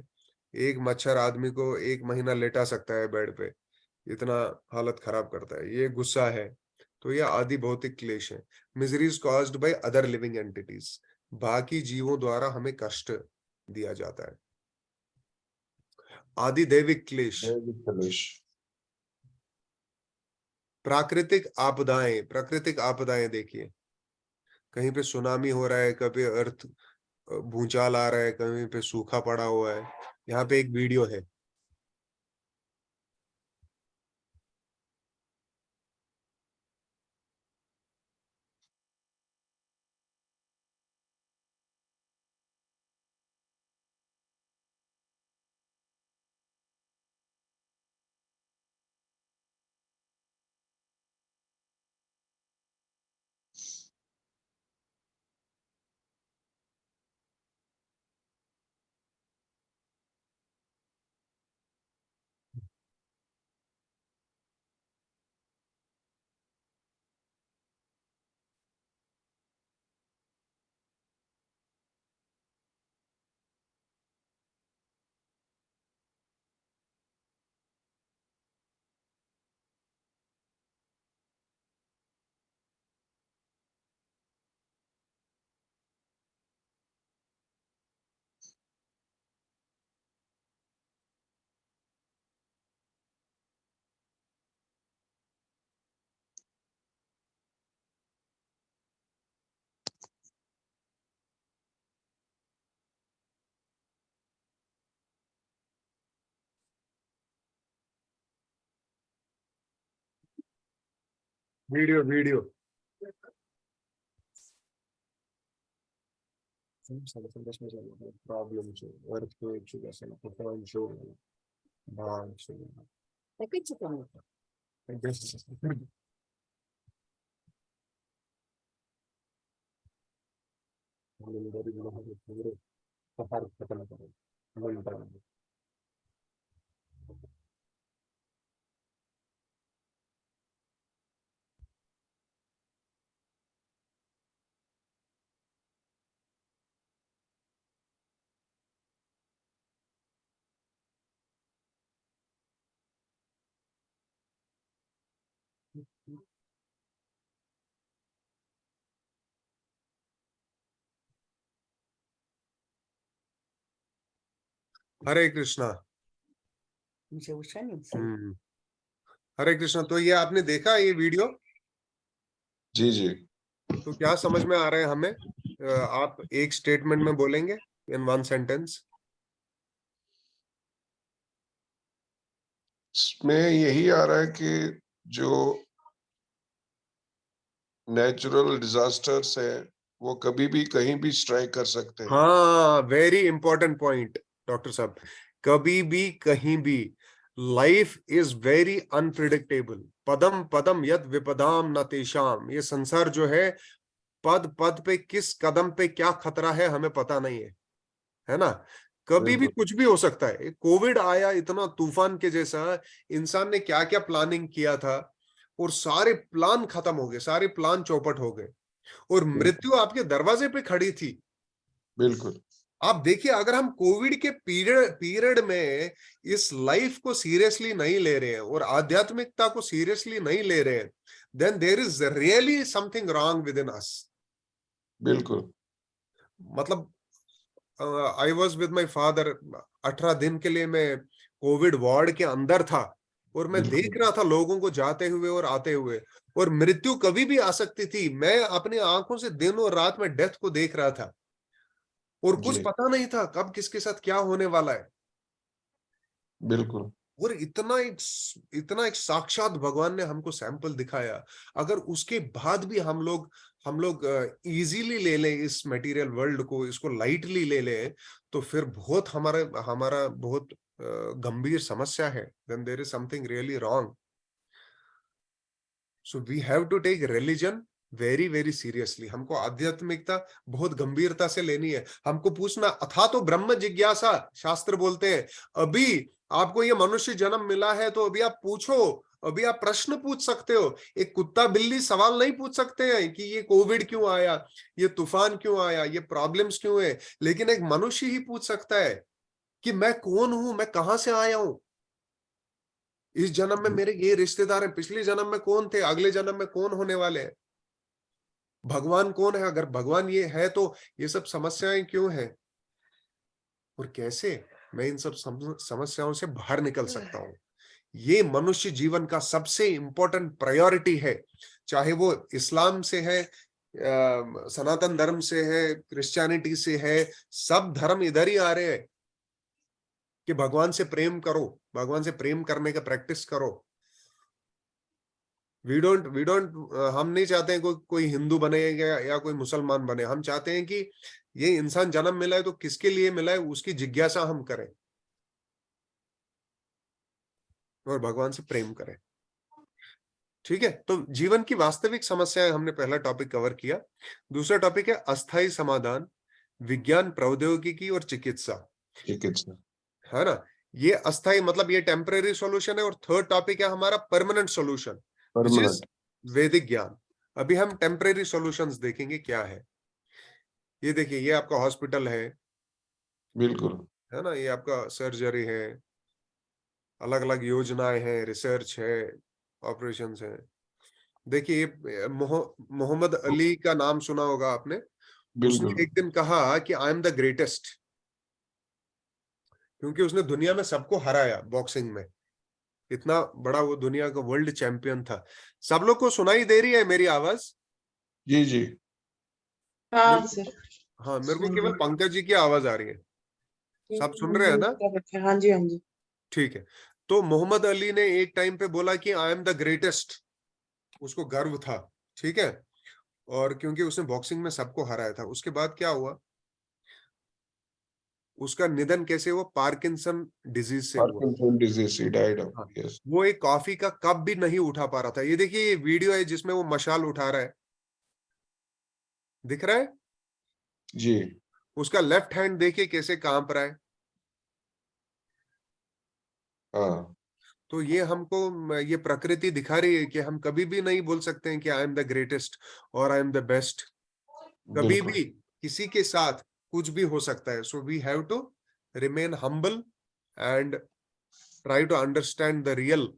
एक मच्छर आदमी को 1 महीना लेटा सकता है बेड पे, इतना हालत खराब करता है। ये गुस्सा है। तो ये आदि भौतिक क्लेश है। Miseries caused by other living entities, बाकी जीवों द्वारा हमें कष्ट दिया जाता है। आदि दैविक क्लेश, प्राकृतिक आपदाएं देखिए, कहीं पे सुनामी हो रहा है, कभी अर्थ भूचाल आ रहा है, कहीं पे सूखा पड़ा हुआ है। यहाँ पे एक वीडियो है। वीडियो प्रॉब्लम हरे कृष्णा। हरे कृष्णा। तो ये आपने देखा ये वीडियो? जी जी। तो क्या समझ में आ रहा है हमें? आप एक स्टेटमेंट में बोलेंगे, इन 1 सेंटेंस। इसमें यही आ रहा है कि जो नेचुरल डिजास्टर्स है वो कभी भी कहीं भी स्ट्राइक कर सकते हैं। हाँ, वेरी इंपॉर्टेंट पॉइंट डॉक्टर साहब। कभी भी कहीं भी लाइफ इज वेरी अनप्रिडिक्टेबल। पदम पदम यद विपदाम न तेषाम। ये संसार जो है, पद पद पे किस कदम पे क्या खतरा है हमें पता नहीं है ना। कभी भी कुछ भी हो सकता है। कोविड आया, इतना तूफान के जैसा, इंसान ने क्या क्या प्लानिंग किया था, और सारे प्लान खत्म हो गए, सारे प्लान चौपट हो गए। और मृत्यु आपके दरवाजे पे खड़ी थी। बिल्कुल। आप देखिए, अगर हम कोविड के पीरियड में इस लाइफ को सीरियसली नहीं ले रहे हैं और आध्यात्मिकता को सीरियसली नहीं ले रहे हैं, then there is really something wrong with in us. बिल्कुल। मतलब I was with my father, 18 दिन के लिए मैं कोविड वार्ड के अंदर था और मैं बिल्कुल। देख रहा था लोगों को जाते हुए और आते हुए, और मृत्यु कभी भी आ सकती थी। मैं अपनी आंखों से दिन और रात में डेथ को देख रहा था और कुछ जी। पता नहीं था कब किसके साथ क्या होने वाला है। बिल्कुल। और इतना एक साक्षात भगवान ने हमको सैंपल दिखाया। अगर उसके बाद भी हम लोग इजीली ले लें इस मटेरियल वर्ल्ड को, इसको लाइटली ले लें, तो फिर बहुत हमारा बहुत गंभीर समस्या है। Then there is something really wrong. So we have to take religion very very seriously. हमको आध्यात्मिकता बहुत गंभीरता से लेनी है। हमको पूछना, अथा तो ब्रह्म जिज्ञासा शास्त्र बोलते हैं। अभी आपको ये मनुष्य जन्म मिला है तो अभी आप पूछो, अभी आप प्रश्न पूछ सकते हो। एक कुत्ता बिल्ली सवाल नहीं पूछ सकते हैं कि ये कोविड क्यों आया, ये तूफान क्यों आया, ये प्रॉब्लम्स क्यों है। लेकिन एक मनुष्य ही पूछ सकता है कि मैं कौन हूं, मैं कहां से आया हूं, इस जन्म में मेरे ये रिश्तेदार हैं, पिछले जन्म में कौन थे, अगले जन्म में कौन होने वाले हैं, भगवान कौन है। अगर भगवान ये है तो ये सब समस्याएं क्यों हैं, और कैसे मैं इन सब समस्याओं से बाहर निकल सकता हूं। ये मनुष्य जीवन का सबसे इंपॉर्टेंट प्रायोरिटी है। चाहे वो इस्लाम से है, सनातन धर्म से है, क्रिश्चियनिटी से है, सब धर्म इधर ही आ रहे हैं कि भगवान से प्रेम करो, भगवान से प्रेम करने का प्रैक्टिस करो। वी डोंट हम नहीं चाहते हैं कोई हिंदू बने या कोई मुसलमान बने। हम चाहते हैं कि ये इंसान जन्म मिला है तो किसके लिए मिला है उसकी जिज्ञासा हम करें और भगवान से प्रेम करें। ठीक है, तो जीवन की वास्तविक समस्याएं हमने पहला टॉपिक कवर किया। दूसरा टॉपिक है अस्थायी समाधान, विज्ञान, प्रौद्योगिकी और चिकित्सा। चिकित्सा, है ना। ये अस्थायी मतलब ये टेम्परेरी सॉल्यूशन है। और थर्ड टॉपिक है हमारा परमानेंट सॉल्यूशन, व्हिच इज वैदिक ज्ञान। अभी हम टेम्परेरी सॉल्यूशंस देखेंगे क्या है। ये देखिए, ये आपका हॉस्पिटल है, बिल्कुल, है ना, ये आपका सर्जरी है, अलग अलग योजनाएं हैं, रिसर्च है, ऑपरेशंस है। देखिए, मोहम्मद अली का नाम सुना होगा आपने। बिल्कुल। उसने एक दिन कहा कि आई एम द ग्रेटेस्ट, क्योंकि उसने दुनिया में सबको हराया बॉक्सिंग में। इतना बड़ा वो दुनिया का वर्ल्ड चैंपियन था। सब लोग को सुनाई दे रही है मेरी आवाज? जी जी। हाँ मेरे सर। को- हाँ, मेरे को केवल पंकज जी की आवाज आ रही है। सब सुन रहे हैं ना? हाँ जी, हाँ जी। ठीक है। तो मोहम्मद अली ने एक टाइम पे बोला कि आई एम द ग्रेटेस्ट, उसको गर्व था। ठीक है, और क्योंकि उसने बॉक्सिंग में सबको हराया था। उसके बाद क्या हुआ, उसका निधन कैसे हुआ? पार्किंसन डिजीज से हुआ। Parkinson disease, he died of, हाँ, यस। वो एक कॉफी का कप भी नहीं उठा पा रहा था। ये देखिए, ये वीडियो है जिसमें वो मशाल उठा रहा है, दिख रहा है? जी। उसका लेफ्ट हैंड देखिए कैसे कांप रहा है। हाँ, तो ये हमको ये प्रकृति दिखा रही है कि हम कभी भी नहीं बोल सकते हैं कि आई एम द ग्रेटेस्ट और आई एम द बेस्ट। कभी बिल्कुल। भी किसी के साथ कुछ भी हो सकता है। So we have to remain humble and try to understand the real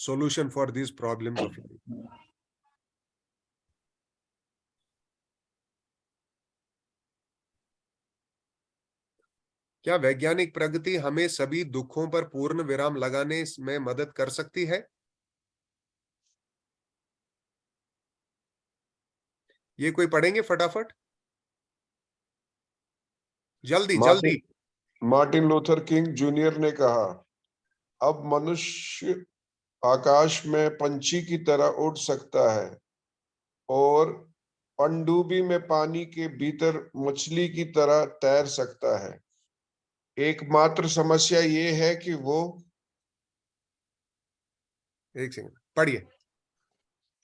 solution for these problems of life. क्या वैज्ञानिक प्रगति हमें सभी दुखों पर पूर्ण विराम लगाने में मदद कर सकती है? ये कोई पढ़ेंगे फटाफट, जल्दी जल्दी। मार्टिन लूथर किंग जूनियर ने कहा, अब मनुष्य आकाश में पंछी की तरह उड़ सकता है और पनडुब्बी में पानी के भीतर मछली की तरह तैर सकता है। एकमात्र समस्या ये है कि वो एक सेकंड पढ़िए।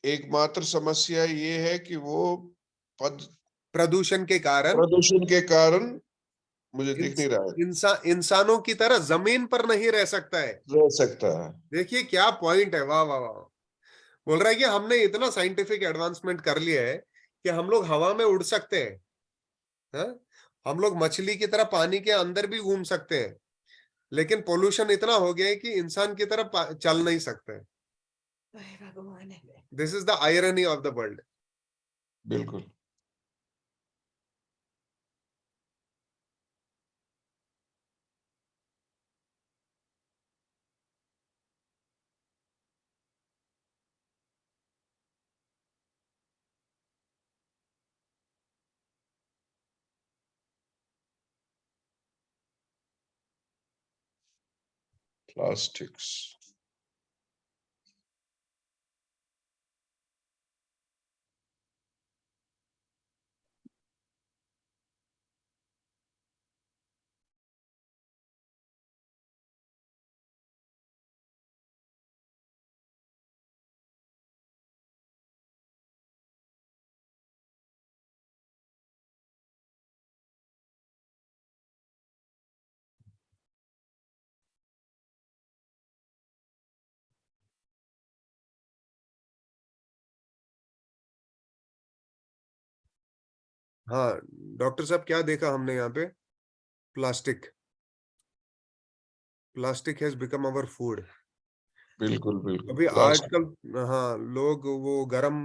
एकमात्र समस्या ये है कि वो प्रदूषण के कारण, प्रदूषण के कारण, मुझे दिख नहीं रहा है, इंसानों की तरह जमीन पर नहीं रह सकता है। रह सकता है। देखिए क्या पॉइंट है, वाह वाह वाह। बोल रहा है कि हमने इतना साइंटिफिक एडवांसमेंट कर लिया है कि हम लोग हवा में उड़ सकते हैं, हाँ? हम लोग मछली की तरह पानी के अंदर भी घूम सकते हैं, लेकिन पोल्यूशन इतना हो गया है कि इंसान की तरह चल नहीं सकते। This is the irony of the world. बिल्कुल। प्लास्टिक्स। हाँ डॉक्टर साहब, क्या देखा हमने यहाँ पे? Plastic. Plastic has become our food. बिल्कुल बिल्कुल। अभी प्लास्टिक। आजकल हाँ, लोग वो गरम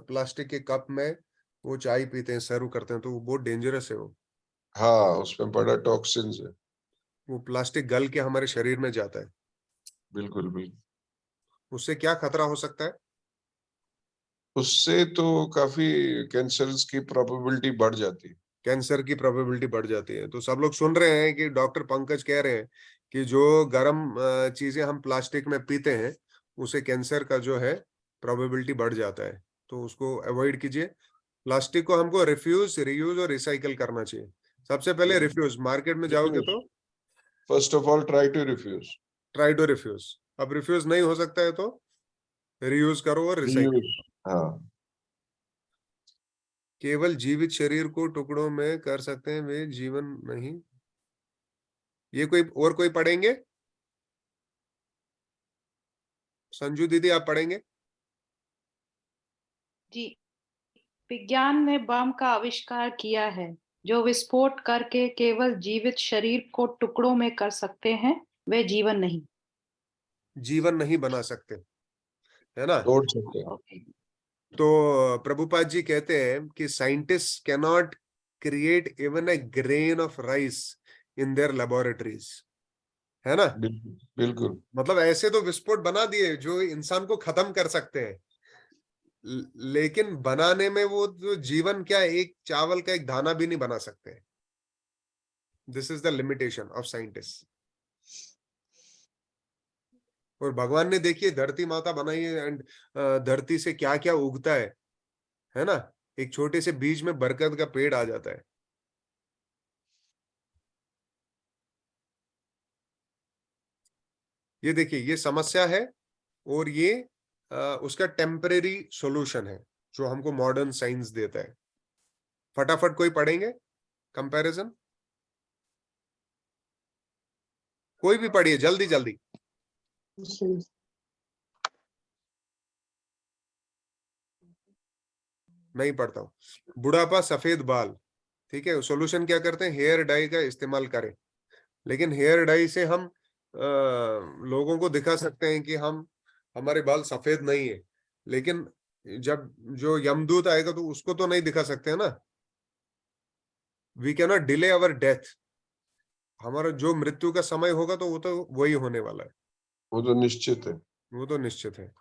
प्लास्टिक के कप में वो चाय पीते हैं, सर्व करते हैं, तो वो बहुत डेंजरस है। हाँ, उसमें बड़ा टॉक्सिन्स है। वो प्लास्टिक गल के हमारे शरीर में जाता है। बिल्कुल बिल्कुल। उससे क्या खतरा हो सकता है? उससे तो काफी कैंसर्स की प्रोबेबिलिटी बढ़ जाती है। कैंसर की प्रोबेबिलिटी बढ़ जाती है। तो सब लोग सुन रहे हैं कि डॉक्टर पंकज कह रहे हैं कि जो गर्म चीजें हम प्लास्टिक में पीते हैं, उसे कैंसर का जो है प्रोबेबिलिटी बढ़ जाता है, तो उसको अवॉइड कीजिए। प्लास्टिक को हमको रिफ्यूज, रियूज और रिसाइकल करना चाहिए। सबसे पहले रिफ्यूज। मार्केट में जाओगे तो first of all try to refuse. Try to refuse. अब रिफ्यूज नहीं हो सकता है तो रियूज करो और रिसाइकल। रीयूज। हाँ। केवल जीवित शरीर को टुकड़ों में कर सकते हैं वे जीवन नहीं। ये कोई पढ़ेंगे? संजू दीदी, आप पढ़ेंगे? जी, विज्ञान ने बम का आविष्कार किया है जो विस्फोट करके केवल जीवित शरीर को टुकड़ों में कर सकते हैं, वे जीवन नहीं। जीवन नहीं बना सकते, है ना? तोड़ सकते हैं। ओके। तो प्रभुपाद जी कहते हैं कि scientist can not create even a grain of rice in their laboratories, है ना? बिल्कुल बिल्कुल। मतलब ऐसे तो विस्फोट बना दिए जो इंसान को खत्म कर सकते हैं, लेकिन बनाने में वो जो जीवन, क्या एक चावल का एक दाना भी नहीं बना सकते। This is the limitation of scientist. और भगवान ने देखिए धरती माता बनाई है, एंड धरती से क्या क्या उगता है ना? एक छोटे से बीज में बरगद का पेड़ आ जाता है। ये देखिए, ये समस्या है, और ये उसका टेम्परेरी सॉल्यूशन है जो हमको मॉडर्न साइंस देता है। फटाफट कोई पढ़ेंगे कंपैरिजन? कोई भी पढ़िए, जल्दी जल्दी। नहीं पढ़ता हूं। बुढ़ापा, सफेद बाल, ठीक है। सॉल्यूशन क्या करते हैं? हेयर डाई का इस्तेमाल करें। लेकिन हेयर डाई से हम लोगों को दिखा सकते हैं कि हम, हमारे बाल सफेद नहीं है, लेकिन जब जो यमदूत आएगा तो उसको तो नहीं दिखा सकते हैं ना। We can not delay our death. हमारा जो मृत्यु का समय होगा तो वो तो वही होने वाला है, वो तो निश्चित है। वो तो निश्चित है।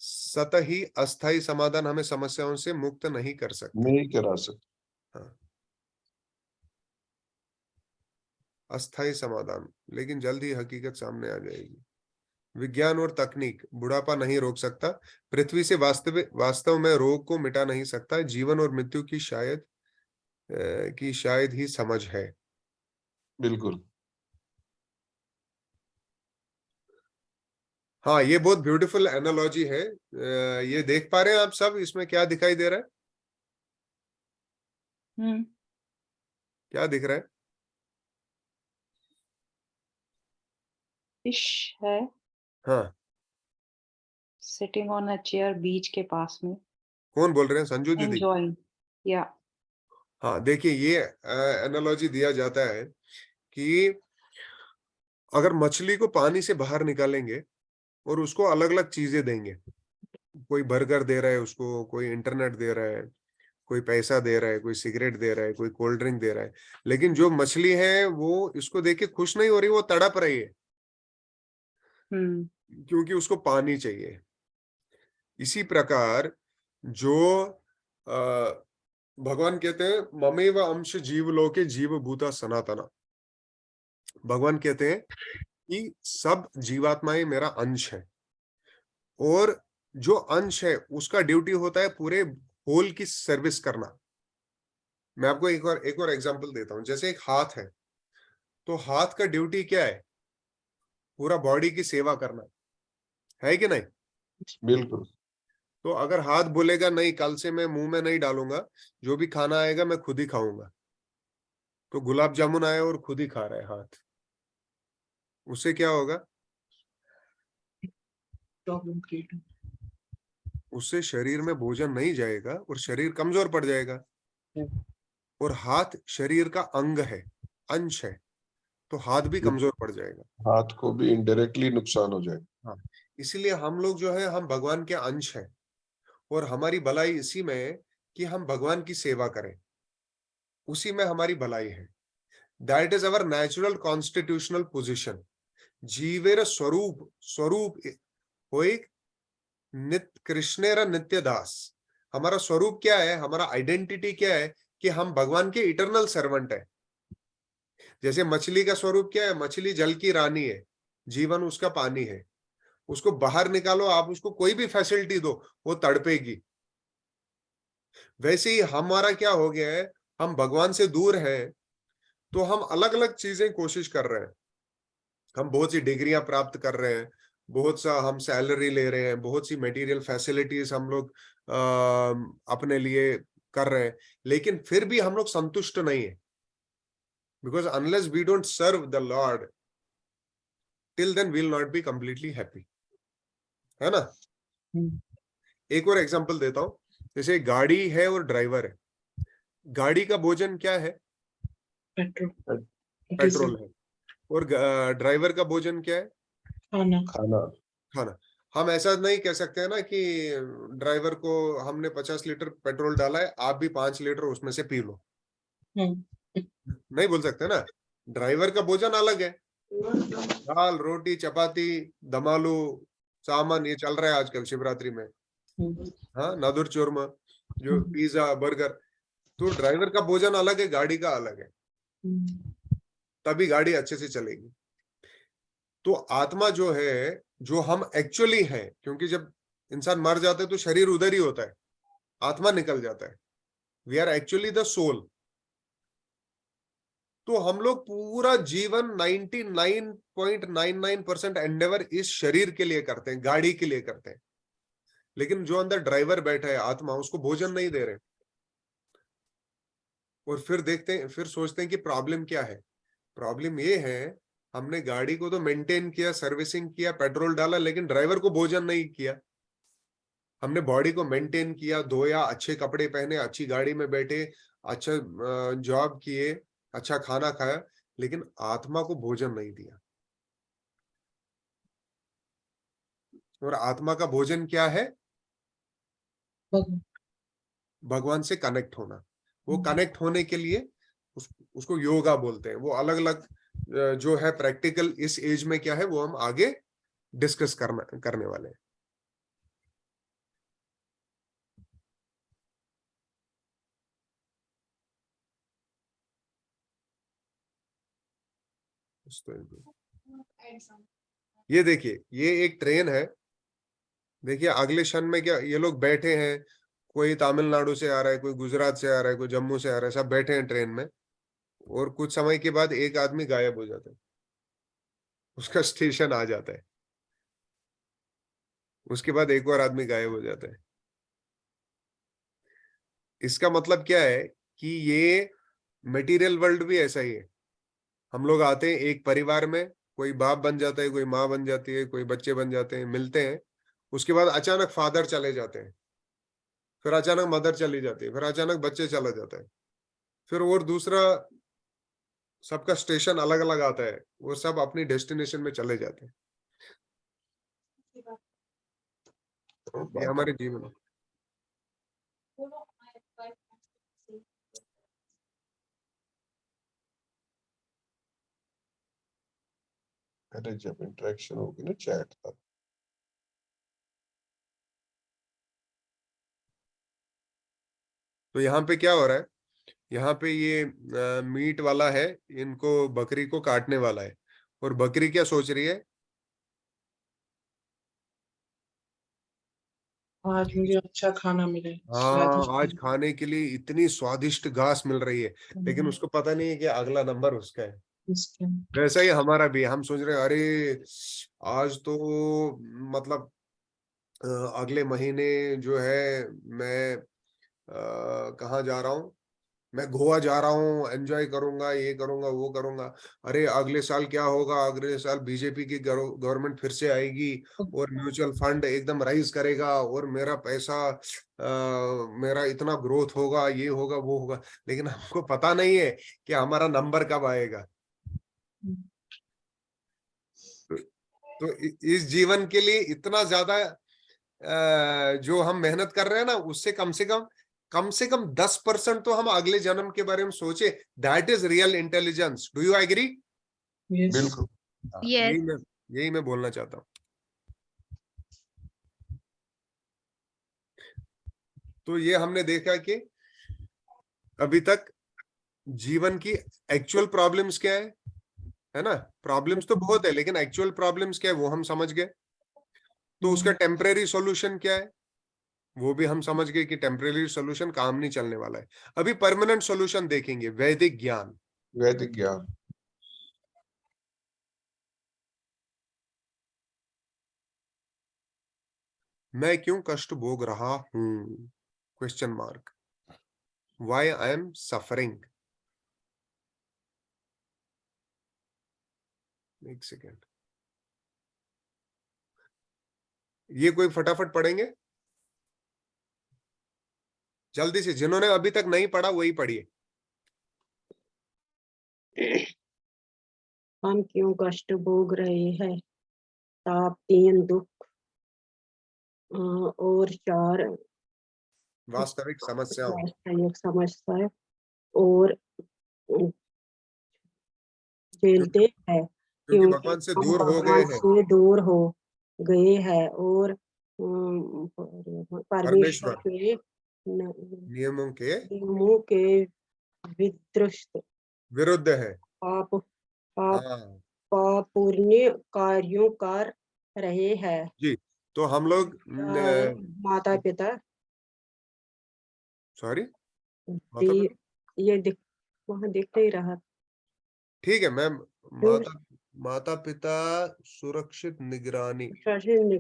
सतही अस्थाई समाधान हमें समस्याओं से मुक्त नहीं कर सकते। नहीं करा सकते। हाँ, अस्थाई समाधान, लेकिन जल्द ही हकीकत सामने आ जाएगी। विज्ञान और तकनीक बुढ़ापा नहीं रोक सकता, पृथ्वी से वास्तव में रोग को मिटा नहीं सकता, जीवन और मृत्यु की शायद ही समझ है। बिल्कुल। हाँ, ये बहुत ब्यूटीफुल एनालॉजी है। ये देख पा रहे हैं आप सब? इसमें क्या दिखाई दे रहा है? क्या दिख रहा है? फिश है। हाँ, Sitting on a chair बीच के पास में, कौन बोल रहे हैं? संजू दीदी? enjoying. Yeah. हाँ, देखिए ये एनालॉजी दिया जाता है कि अगर मछली को पानी से बाहर निकालेंगे और उसको अलग अलग चीजें देंगे, कोई बर्गर दे रहा है उसको, कोई इंटरनेट दे रहा है, कोई पैसा दे रहा है, कोई सिगरेट दे रहा है, कोई कोल्ड ड्रिंक दे रहा है, लेकिन जो मछली है वो इसको देख के खुश नहीं हो रही, वो तड़प रही है क्योंकि उसको पानी चाहिए। इसी प्रकार जो भगवान कहते हैं ममेव अंश जीवलोके जीव भूता सनातना, भगवान कहते हैं कि सब जीवात्माएं मेरा अंश है, और जो अंश है उसका ड्यूटी होता है पूरे होल की सर्विस करना। मैं आपको एक और एग्जांपल देता हूं। जैसे एक हाथ है, तो हाथ का ड्यूटी क्या है? पूरा बॉडी की सेवा करना है कि नहीं? बिल्कुल। तो अगर हाथ बोलेगा नहीं, कल से मैं मुंह में नहीं डालूंगा, जो भी खाना आएगा मैं खुद ही खाऊंगा, तो गुलाब जामुन आया और खुद ही खा रहा है हाथ, उससे क्या होगा? Problem create. उससे शरीर में भोजन नहीं जाएगा और शरीर कमजोर पड़ जाएगा। और हाथ शरीर का अंग है, अंश है, तो हाथ भी कमजोर पड़ जाएगा। हाथ को भी इनडायरेक्टली नुकसान हो जाएगा। हाँ, इसीलिए हम लोग जो है हम भगवान के अंश हैं, और हमारी भलाई इसी में है कि हम भगवान की सेवा करें, उसी में हमारी भलाई है। That is our natural constitutional position. जीवेर स्वरूप स्वरूप होई नित्य कृष्णेर नित्य दास। हमारा स्वरूप क्या है, हमारा आइडेंटिटी क्या है? कि हम भगवान के इटर्नल सर्वेंट है। जैसे मछली का स्वरूप क्या है? मछली जल की रानी है, जीवन उसका पानी है, उसको बाहर निकालो, आप उसको कोई भी फैसिलिटी दो, वो तड़पेगी। वैसे ही हमारा क्या हो गया है, हम भगवान से दूर हैं, तो हम अलग अलग चीजें कोशिश कर रहे हैं। हम बहुत सी डिग्रियां प्राप्त कर रहे हैं, बहुत सा हम सैलरी ले रहे हैं, बहुत सी मटेरियल फैसिलिटीज हम लोग अपने लिए कर रहे हैं, लेकिन फिर भी हम लोग संतुष्ट नहीं है। Because unless we don't serve the lord, till then will not be completely happy, है ना? एक और एग्जांपल देता हूं। जैसे गाड़ी है और ड्राइवर है, गाड़ी का भोजन क्या है? पेट्रोल, पेट्रोल है। और ड्राइवर का भोजन क्या है? खाना। खाना। खाना। हम ऐसा नहीं कह सकते हैं ना कि ड्राइवर को हमने 50 लीटर पेट्रोल डाला है, आप भी 5 लीटर उसमें से पी लो, नहीं बोल सकते ना। ड्राइवर का भोजन अलग है, दाल रोटी चपाती दमालू सामान, ये चल रहा है आजकल शिवरात्रि में। हाँ, नादुर चूरमा, जो पिज्जा बर्गर, तो ड्राइवर का भोजन अलग है, गाड़ी का अलग है, तभी गाड़ी अच्छे से चलेगी। तो आत्मा जो है, जो हम एक्चुअली हैं, क्योंकि जब इंसान मर जाता है तो शरीर उधर ही होता है, आत्मा निकल जाता है। We are actually the soul. तो हम लोग पूरा जीवन 99.99% एंडेवर इस शरीर के लिए करते हैं, गाड़ी के लिए करते हैं, लेकिन जो अंदर ड्राइवर बैठा है आत्मा, उसको भोजन नहीं दे रहे। और फिर देखते हैं, फिर सोचते हैं कि प्रॉब्लम क्या है। प्रॉब्लम ये है, हमने गाड़ी को तो मेंटेन किया, सर्विसिंग किया, पेट्रोल डाला, लेकिन ड्राइवर को भोजन नहीं किया। हमने बॉडी को मेंटेन किया, धोया, अच्छे कपड़े पहने, अच्छी गाड़ी में बैठे, अच्छा जॉब किए, अच्छा खाना खाया, लेकिन आत्मा को भोजन नहीं दिया। और आत्मा का भोजन क्या है? भगवान से कनेक्ट होना। वो कनेक्ट होने के लिए उसको योगा बोलते हैं। वो अलग अलग जो है प्रैक्टिकल इस एज में क्या है, वो हम आगे डिस्कस करने वाले हैं। ये देखिए, ये एक ट्रेन है। देखिए अगले क्षण में क्या, ये लोग बैठे हैं, कोई तमिलनाडु से आ रहा है, कोई गुजरात से आ रहा है, कोई जम्मू से आ रहा है, सब बैठे हैं ट्रेन में, और कुछ समय के बाद एक आदमी गायब हो जाता है, उसका स्टेशन आ जाता है, उसके बाद एक और आदमी गायब हो जाता है। इसका मतलब क्या है कि ये मटेरियल वर्ल्ड भी ऐसा ही है। हम लोग आते हैं एक परिवार में, कोई बाप बन जाता है, कोई माँ बन जाती है, कोई बच्चे बन जाते हैं, मिलते हैं, उसके बाद अचानक फादर चले जाते हैं, फिर अचानक मदर चली जाती है, फिर अचानक बच्चे चला जाता है, फिर और दूसरा, सबका स्टेशन अलग अलग आता है, वो सब अपनी डेस्टिनेशन में चले जाते हैं। ये हमारे जीवन है। अरे जब इंटरेक्शन होगी ना चैट तब। तो यहाँ पे क्या हो रहा है, यहाँ पे ये मीट वाला है, इनको बकरी को काटने वाला है, और बकरी क्या सोच रही है, आज मुझे अच्छा खाना मिले, हाँ स्वादिष्ट आज खाना। खाने के लिए इतनी स्वादिष्ट घास मिल रही है, लेकिन उसको पता नहीं है कि अगला नंबर उसका है। इसके वैसा ही हमारा भी, हम सोच रहे हैं अरे आज तो मतलब अगले महीने जो है मैं कहाँ जा रहा हूँ, मैं गोवा जा रहा हूँ, एंजॉय करूंगा, ये करूंगा, वो करूंगा। अरे अगले साल क्या होगा, अगले साल बीजेपी की गवर्नमेंट फिर से आएगी और म्यूचुअल फंड एकदम राइज करेगा और मेरा पैसा मेरा इतना ग्रोथ होगा, ये होगा, वो होगा, लेकिन हमको पता नहीं है कि हमारा नंबर कब आएगा। तो इस जीवन के लिए इतना ज्यादा जो हम मेहनत कर रहे हैं ना, उससे कम से कम 10% तो हम अगले जन्म के बारे में सोचे। That is real intelligence. Do you agree? Yes, बिल्कुल। Yes. यही मैं बोलना चाहता हूँ। तो ये हमने देखा कि अभी तक जीवन की एक्चुअल प्रॉब्लम्स क्या है ना, प्रॉब्लम्स तो बहुत है, लेकिन एक्चुअल प्रॉब्लम्स क्या है वो हम समझ गए। तो उसका टेम्परेरी सॉल्यूशन क्या है वो भी हम समझ गए कि टेम्परेरी सॉल्यूशन काम नहीं चलने वाला है। अभी परमानेंट सॉल्यूशन देखेंगे, वैदिक ज्ञान। वैदिक ज्ञान। मैं क्यों कष्ट भोग रहा हूं, question mark, why I am suffering. एक सेकेंड, ये कोई फटाफट पढ़ेंगे जल्दी से, जिन्होंने अभी तक नहीं पढ़ा वही पढ़िए। हम क्यों कष्ट भोग रहे हैं, ताप, 3 दुख और 4 वास्तविक समस्याओं, वास्तविक समस्या और झेलते हैं, क्योंकि क्योंकि भगवान से हम दूर हो गए भगवान हैं। से दूर हो गए हैं और परमेश्वर परमेश्वर के नियमों के नियमों के विरुद्ध है। पाप पाप हाँ पुण्य कार्यों कर रहे हैं। जी, तो हम लोग माता पिता सॉरी दी- ये वहां दिख नहीं रहा। ठीक है मैम, जो माता पिता सुरक्षित निगरानी, शासन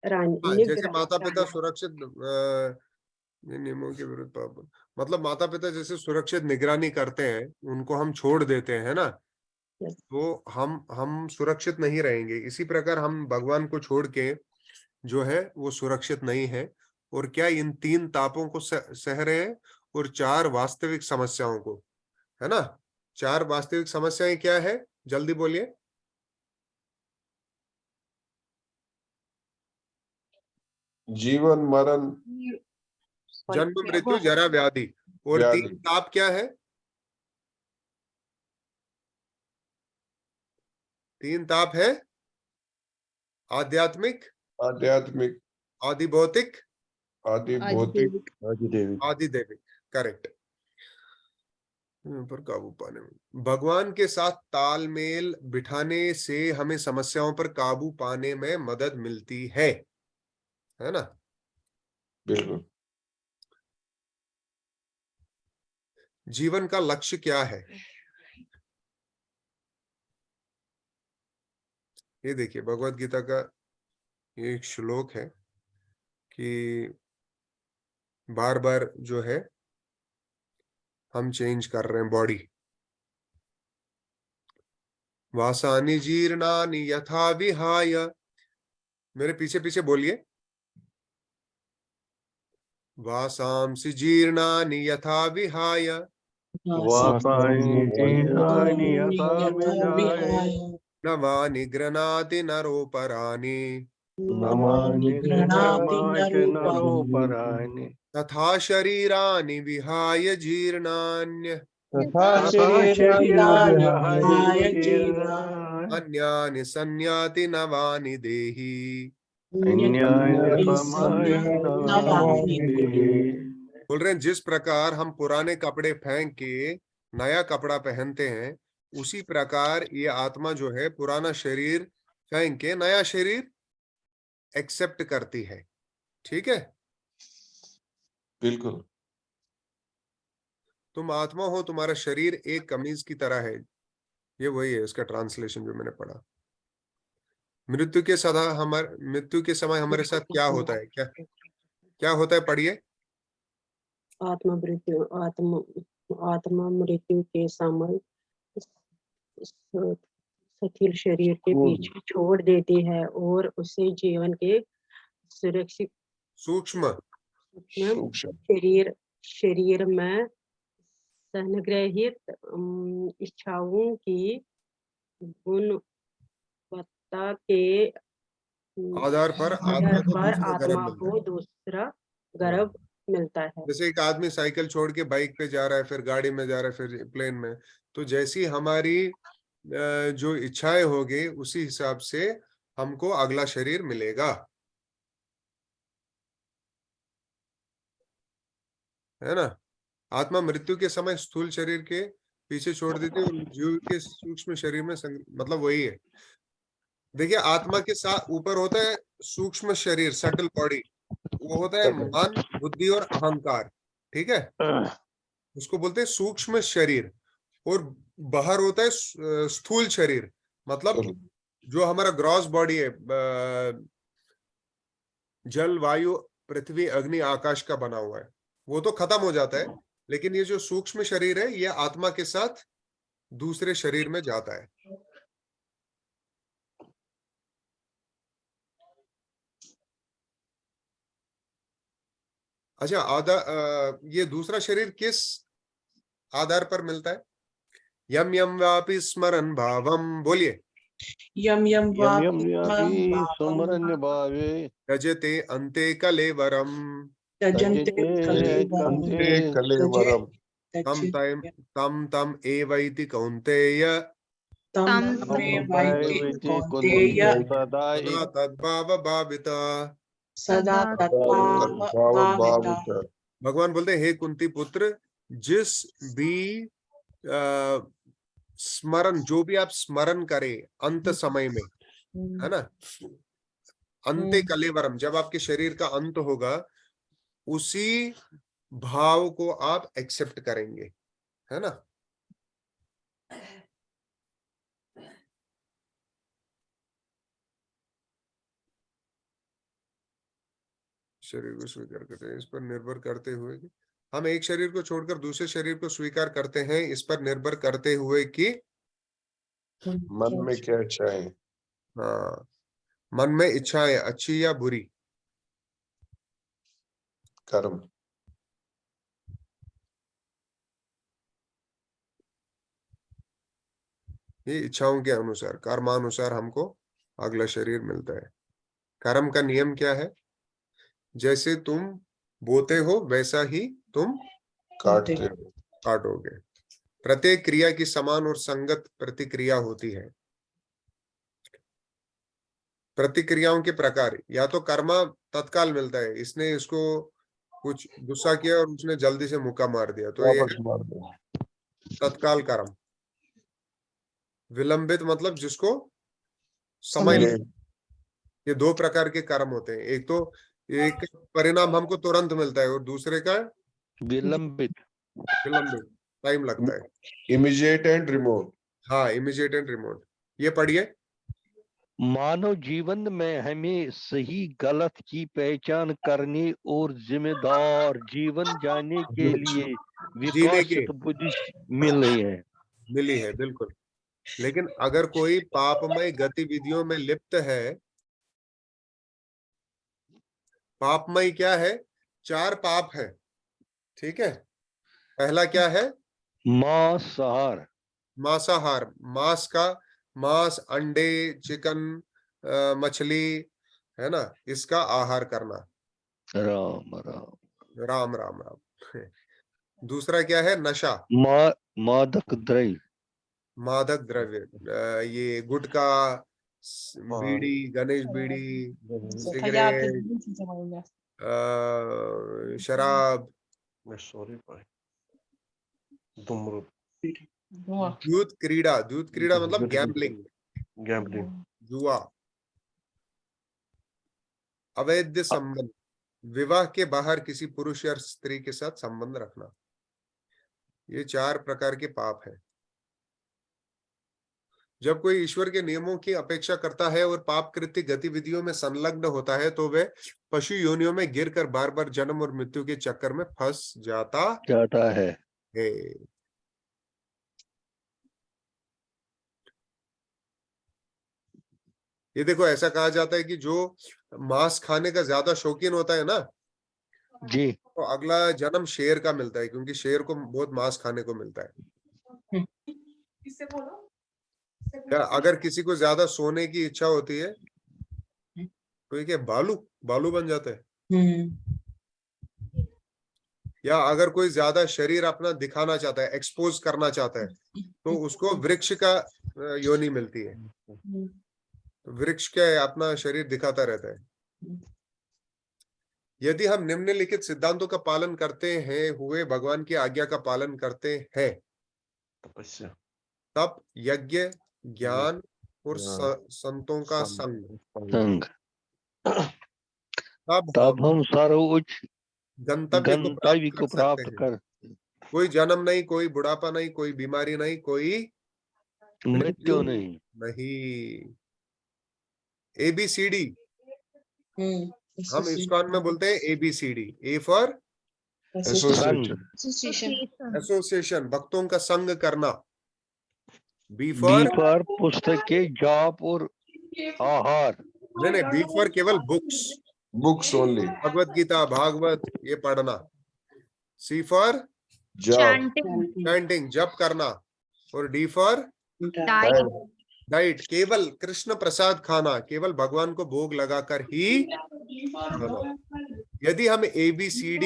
हाँ जैसे माता पिता निगरानी सुरक्षित नियमों के विरुद्ध मतलब माता पिता जैसे सुरक्षित निगरानी करते हैं, उनको हम छोड़ देते हैं ना, तो हम सुरक्षित नहीं रहेंगे। इसी प्रकार हम भगवान को छोड़ के जो है वो सुरक्षित नहीं है। और क्या इन 3 तापों को सह रहे हैं और 4 वास्तविक समस्याओं को, है ना। 4 वास्तविक समस्याएं क्या है, जल्दी बोलिए। जीवन मरण जन्म मृत्यु जरा व्याधि। और व्याधि। 3 ताप क्या है, 3 ताप है आध्यात्मिक, आध्यात्मिक, आदि भौतिक, आदि भौतिक, आदि दैविक। करेक्ट। पर काबू पाने में, भगवान के साथ तालमेल बिठाने से हमें समस्याओं पर काबू पाने में मदद मिलती है ना। बिल्कुल। जीवन का लक्ष्य क्या है, ये देखिए भगवत गीता का एक श्लोक है कि बार बार जो है हम चेंज कर रहे हैं बॉडी, वासानि जीर्णानि यथा विहाय, मेरे पीछे पीछे बोलिए, वासांसि जीर्णानि यथा विहाय वासानि जीर्णानि यथा यथा विहाय विहाय नवानि गृह्णाति नरोपराणि नमानि गृह्णाति गृह्णाति नरोपराणि नरोपराणि तथा शरीराणि विहाय जीर्णान्य तथा शरीराणि शरीराणि विहाय विहाय जीर्णानि जीर्णानि अन्यानि संयाति नवानि देहि। अन्यानि अन्यानि पमानि नवानि देहि। बोल रहे हैं जिस प्रकार हम पुराने कपड़े फेंक के नया कपड़ा पहनते हैं, उसी प्रकार ये आत्मा जो है पुराना शरीर फेंक के नया शरीर एक्सेप्ट करती है। ठीक है, बिल्कुल। तुम आत्मा हो, तुम्हारा शरीर एक कमीज की तरह है। ये वही है इसका ट्रांसलेशन जो मैंने पढ़ा। मृत्यु के समय हमारे साथ क्या होता है, क्या होता है, पढ़िए। आत्मा मृत्यु के समय शिथिल शरीर के पीछे छोड़ देती है और उसे जीवन के सुरक्षित सूक्ष्म शरीर में संग्रहित इच्छाओं की गुणवत्ता के आधार पर आत्मा को दूसरा गर्भ मिलता है। जैसे एक आदमी साइकिल छोड़ के बाइक पे जा रहा है, फिर गाड़ी में जा रहा है, फिर प्लेन में, तो जैसी हमारी जो इच्छाएं होगी उसी हिसाब से हमको अगला शरीर मिलेगा, है ना। आत्मा मृत्यु के समय स्थूल शरीर के पीछे छोड़ देती है और जीव के सूक्ष्म शरीर में मतलब वही है। देखिए, आत्मा के साथ ऊपर होता है सूक्ष्म शरीर, सटल बॉडी, वो होता है मन, बुद्धि और अहंकार। ठीक है, उसको बोलते हैं सूक्ष्म शरीर। और बाहर होता है स्थूल शरीर, मतलब जो हमारा ग्रॉस बॉडी है, जल, वायु, पृथ्वी, अग्नि, आकाश का बना हुआ है, वो तो खत्म हो जाता है। लेकिन ये जो सूक्ष्म शरीर है, ये आत्मा के साथ दूसरे शरीर में जाता है। अच्छा, ये दूसरा शरीर किस आधार पर मिलता है? यम यम वापि स्मरन भावम, बोलिए। यम यम यापि सुमरन भावे यजते अन्ते कलेवरम तजन्ते कलेवरम तम तम एवैति कौन्तेय सदा तद्भाव भाविता। सदा तद्भाविता। भगवान बोलते हैं, हे कुंती पुत्र, जिस भी स्मरण, जो भी आप स्मरण करें अंत समय में, है ना, अंते कलेवरम, जब आपके शरीर का अंत होगा, उसी भाव को आप एक्सेप्ट करेंगे, है ना। शरीर को स्वीकार करते हैं, इस पर निर्भर करते हुए कि हम एक शरीर को छोड़कर दूसरे शरीर को स्वीकार करते हैं, इस पर निर्भर करते हुए कि मन में क्या इच्छाएं, हाँ, मन में इच्छाएं अच्छी या बुरी, कर्म। ये इच्छाओं के अनुसार, कर्मानुसार हमको अगला शरीर मिलता है। कर्म का नियम क्या है? जैसे तुम बोते हो वैसा ही तुम काटोगे। प्रत्येक क्रिया की समान और संगत प्रतिक्रिया होती है। प्रतिक्रियाओं के प्रकार, या तो कर्मा तत्काल मिलता है, इसने इसको कुछ गुस्सा किया और उसने जल्दी से मुक्का मार दिया, तो ये वापस मार दो। तत्काल कर्म। विलंबित मतलब जिसको समय समय। ये दो प्रकार के कर्म होते हैं। एक तो एक परिणाम हमको तुरंत मिलता है और दूसरे का विलंबित टाइम लगता है। Immediate and remote. हाँ, इमीडिएट एंड रिमोट। ये पढ़िए। मानव जीवन में हमें सही गलत की पहचान करने और जिम्मेदार जीवन जाने के लिए जीने के विकसित बुद्धि मिली है। मिली है, बिल्कुल। लेकिन अगर कोई पापमय गतिविधियों में लिप्त है, पापमय क्या है? 4 पाप है, ठीक है। पहला क्या है? मांसाहार, मांसाहार, मांस, अंडे, चिकन, मछली, है ना, इसका आहार करना। राम राम। राम राम राम। दूसरा क्या है? नशा, मादक द्रव्य, मादक द्रव्य, ये गुटखा, बीड़ी, गणेश बीड़ी, सिगरेट, शराब, दूध क्रीड़ा मतलब गैम्बलिंग, जुआ, अवैध संबंध, विवाह के बाहर किसी पुरुष या स्त्री के साथ संबंध रखना। ये 4 प्रकार के पाप है। जब कोई ईश्वर के नियमों की अपेक्षा करता है और पाप कृत्य गतिविधियों में संलग्न होता है तो वह पशु योनियों में गिरकर बार बार जन्म और मृत्यु के चक्कर में फंस जाता है। ये देखो, ऐसा कहा जाता है कि जो मांस खाने का ज्यादा शौकीन होता है ना जी, तो अगला जन्म शेर का मिलता है, क्योंकि शेर को बहुत मांस खाने को मिलता है। या अगर किसी को ज्यादा सोने की इच्छा होती है तो ये क्या बालू बन जाता है। या अगर कोई ज्यादा शरीर अपना दिखाना चाहता है, एक्सपोज करना चाहता है, तो उसको वृक्ष का योनि मिलती है। तो वृक्ष क्या है? अपना शरीर दिखाता रहता है। यदि हम निम्नलिखित सिद्धांतों का पालन करते हैं हुए भगवान की आज्ञा का पालन करते हैं, तब यज्ञ, ज्ञान और संतों का संग, तब हम सर्वोच्च गंतव्य को प्राप्त कर कर सकते हैं। कोई जन्म नहीं, कोई बुढ़ापा नहीं, कोई बीमारी नहीं, कोई मृत्यु नहीं। ABCD, हम इस्कॉन में बोलते हैं ABCD। A फॉर एसोसिएशन, भक्तों का संग करना। B फॉर पुस्तक के जाप और आहार। नहीं, B फॉर केवल बुक्स ओनली, भगवत गीता, भागवत ये पढ़ना। C फॉर चैंटिंग, जप करना। और D फॉर डाइट, केवल कृष्ण प्रसाद खाना, केवल भगवान को भोग लगाकर ही खाना। यदि हम ABCD,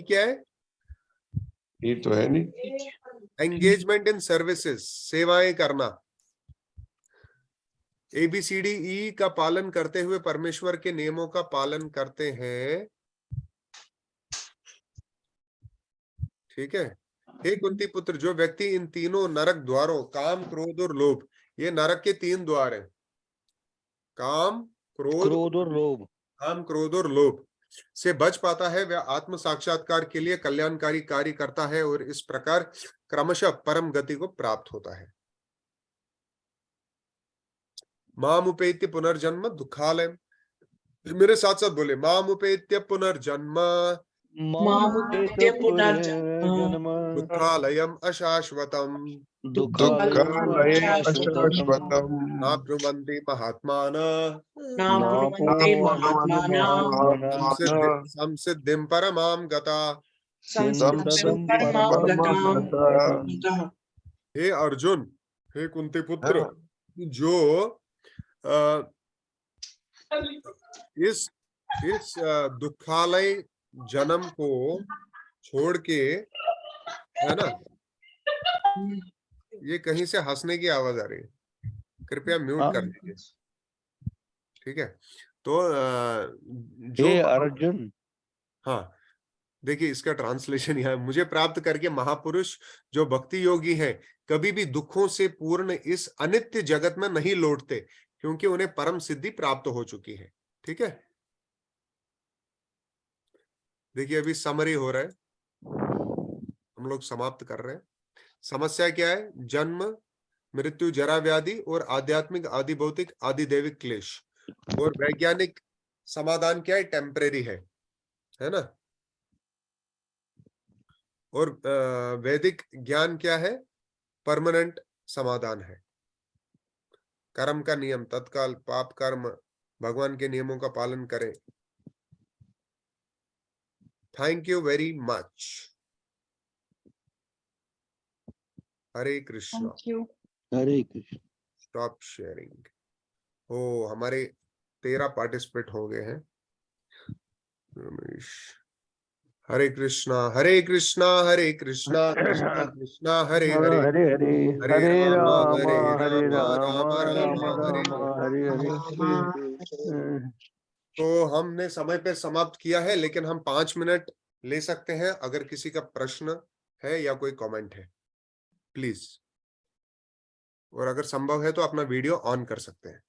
क्या है? ये तो है नहीं। एंगेजमेंट इन सर्विसेज, सेवाएं करना। ABCD का पालन करते हुए परमेश्वर के नियमों का पालन करते हैं, ठीक है। हे कुंती पुत्र, जो व्यक्ति इन तीनों नरक द्वारों काम, क्रोध और लोभ, ये नरक के 3 द्वार हैं, काम, क्रोध और लोभ, काम, क्रोध और लोभ से बच पाता है, वह आत्म साक्षात्कार के लिए कल्याणकारी कार्य करता है और इस प्रकार क्रमशः परम गति को प्राप्त होता है। मामुपेत्य पुनर्जन्म दुखालयम, मेरे साथ साथ बोले, मामुपेत्य पुनर्जन्म दुखालयम अशाश्वतम नाब्रुवन्ति महात्मानः संसिद्धिं परमां गता। हे अर्जुन, हे कुंती पुत्र, जो इस दुखालय जन्म को छोड़ के, है ना, ये कहीं से हंसने की आवाज आ रही है, कृपया म्यूट कर दीजिए, ठीक है। तो जो अर्जुन, हाँ देखिए इसका ट्रांसलेशन यहाँ, मुझे प्राप्त करके महापुरुष जो भक्ति योगी है कभी भी दुखों से पूर्ण इस अनित्य जगत में नहीं लौटते, क्योंकि उन्हें परम सिद्धि प्राप्त हो चुकी है, ठीक है। देखिए अभी समरी हो रहा है, हम लोग समाप्त कर रहे हैं। समस्या क्या है? जन्म, मृत्यु, जरा, व्याधि और आध्यात्मिक, आदि भौतिक, आदि दैविक क्लेश। और वैज्ञानिक समाधान क्या है? टेम्परेरी है ना। और वैदिक ज्ञान क्या है? परमानेंट समाधान है। कर्म का नियम, तत्काल पाप कर्म, भगवान के नियमों का पालन करें। Thank you very much. Hare Krishna. Thank you. Hare Krishna. Stop sharing. ओ, हमारे 13 पार्टिसिपेट हो गए हैं। रमेश, हरे कृष्णा हरे कृष्णा हरे कृष्णा कृष्णा कृष्णा हरे हरे, हरे हरे, हरे हरे राम राम हरे हरे राम राम राम राम राम हरे राम हरे। हरे हरे। तो हमने समय पे समाप्त किया है, लेकिन हम 5 मिनट ले सकते हैं अगर किसी का प्रश्न है या कोई कमेंट है, प्लीज। और अगर संभव है तो अपना वीडियो ऑन कर सकते हैं।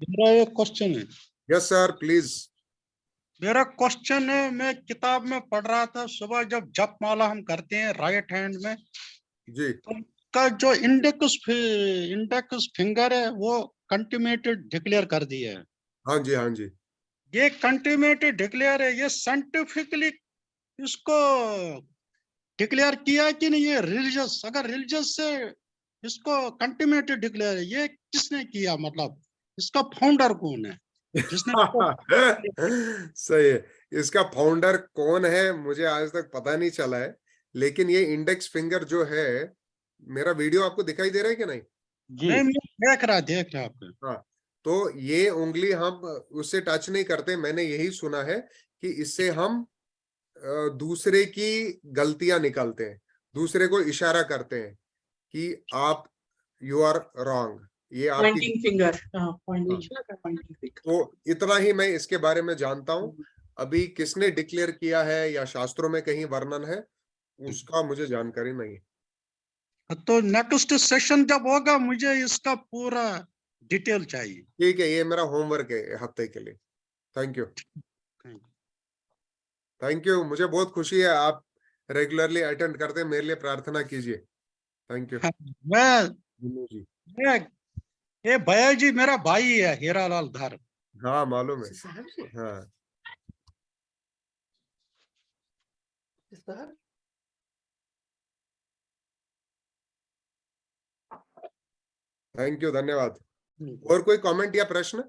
मेरा एक क्वेश्चन है। Yes sir, please. मेरा क्वेश्चन है, मैं किताब में पढ़ रहा था सुबह जब जप माला हम करते हैं राइट हैंड में, जी तो का जो इंडेक्स फिंगर है वो कंटिन्यूटेड डिक्लेयर कर दिया है। हाँ जी, हाँ जी। ये कंटिन्यूटेड डिक्लेयर है, ये साइंटिफिकली इसको डिक्लेयर किया है कि नहीं? ये रिलीजियस, अगर रिलीजियस से इसको कंटिन्यूटेड डिक्लेयर है, ये किसने किया? मतलब इसका फाउंडर कौन है जिसने सही है। इसका फाउंडर कौन है मुझे आज तक पता नहीं चला है, लेकिन ये इंडेक्स फिंगर जो है, मेरा वीडियो आपको दिखाई दे रहा है कि नहीं? नहीं, मैं देख रहा आपको। हाँ, तो ये उंगली हम उससे टच नहीं करते। मैंने यही सुना है कि इससे हम दूसरे की गलतियां निकालते हैं, दूसरे को इशारा करते हैं कि आप यू आर रॉन्ग, ये आपकी। Pointing finger, pointing finger. तो इतना ही मैं इसके बारे में जानता हूं। अभी किसने डिक्लेयर किया है या शास्त्रों में कहीं वर्णन है, उसका मुझे जानकारी नहीं है। तो नेक्स्ट सेशन जब होगा मुझे इसका पूरा डिटेल चाहिए। ठीक है, ये मेरा होमवर्क है हफ्ते के लिए। Thank you, thank you. मुझे बहुत खुशी है आप रेगुलरली अटेंड करते हैं। मेरे लिए प्रार्थना कीजिए। थैंक यू मैं ये भैया जी मेरा भाई है, हीरालाल धर। हाँ, मालूम है। हाँ, थैंक यू, धन्यवाद। और कोई कमेंट या प्रश्न?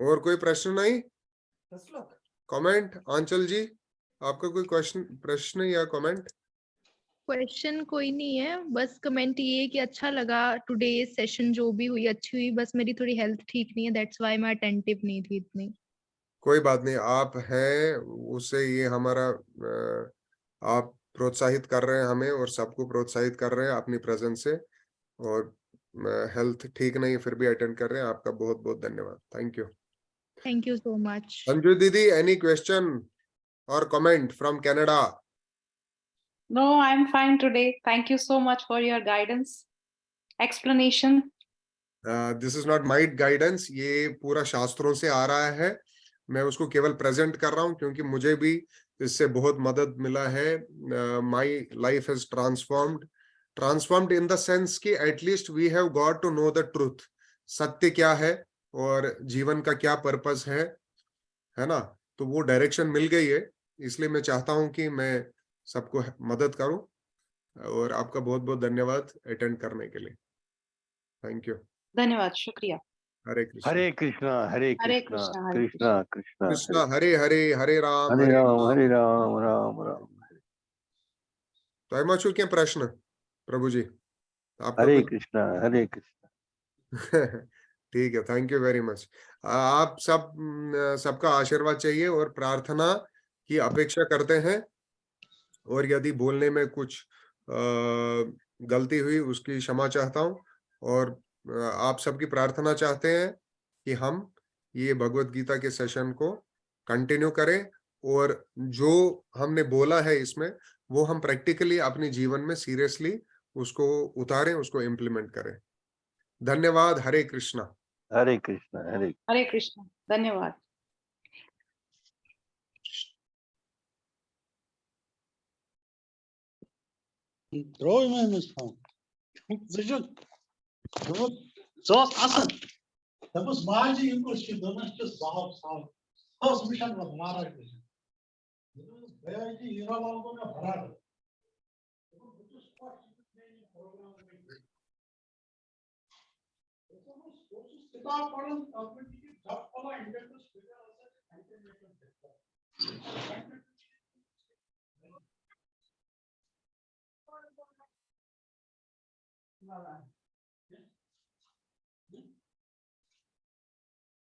और कोई प्रश्न नहीं? कमेंट? आंचल जी, आपका कोई प्रश्न या कमेंट? क्वेश्चन कोई नहीं है, बस कमेंट ये है कि अच्छा लगा टुडे सेशन, जो भी हुई अच्छी हुई, बस मेरी थोड़ी हेल्थ ठीक नहीं है, दैट्स व्हाई मैं अटेंटिव नहीं थी इतनी। कोई बात नहीं, आप हैं उससे ये हमारा आप प्रोत्साहित कर रहे हैं हमें, और सबको प्रोत्साहित कर रहे हैं अपनी प्रेजेंस से। और हेल्थ ठीक नहीं फिर भी अटेंड कर रहे हैं, आपका बहुत बहुत धन्यवाद। Thank you so much. Sanju दीदी, एनी क्वेश्चन और comment from Canada? No, I'm fine today. Thank you so much for your guidance, explanation. This is not my guidance, ये पूरा शास्त्रों से आ रहा है। मैं उसको केवल प्रेजेंट कर रहा हूँ क्योंकि मुझे भी इससे बहुत मदद मिला है। My life is transformed in the sense कि at least we have got to know the truth. सत्य क्या है और जीवन का क्या पर्पस है ना? तो वो डायरेक्शन मिल गई है, इसलिए मैं चाहता हूं कि मैं सबको मदद करूं। और आपका बहुत बहुत धन्यवाद अटेंड करने के लिए। Thank you. धन्यवाद, शुक्रिया। हरे कृष्ण। हरे कृष्णा हरे हरे कृष्णा कृष्णा, हरे कृष्णा कृष्णा कृष्णा हरे हरे, हरे राम हरे राम हरे राम राम राम। तो एम क्या प्रश्न प्रभु जी आपका हरे कुछ? कृष्णा हरे कृष्णा। ठीक है, थैंक यू वेरी मच। आप सबका आशीर्वाद चाहिए और प्रार्थना की अपेक्षा करते हैं। और यदि बोलने में कुछ गलती हुई उसकी क्षमा चाहता हूँ। और आप सबकी प्रार्थना चाहते हैं कि हम ये भगवत गीता के सेशन को कंटिन्यू करें, और जो हमने बोला है इसमें वो हम प्रैक्टिकली अपने जीवन में सीरियसली उसको उतारें, उसको इम्प्लीमेंट करें। धन्यवाद। हरे कृष्णा। हरे कृष्ण, हरे हरे कृष्ण, धन्यवाद। Throw him in his phone. Zoals Assen. Dat was Maji English, dat was just Zahab. First mission was Maharaj mission. Bayaji Hiramal ko na bhara. किताब पढ़ो अपने की जब पढ़ा इंडियन स्पीकर ऐसे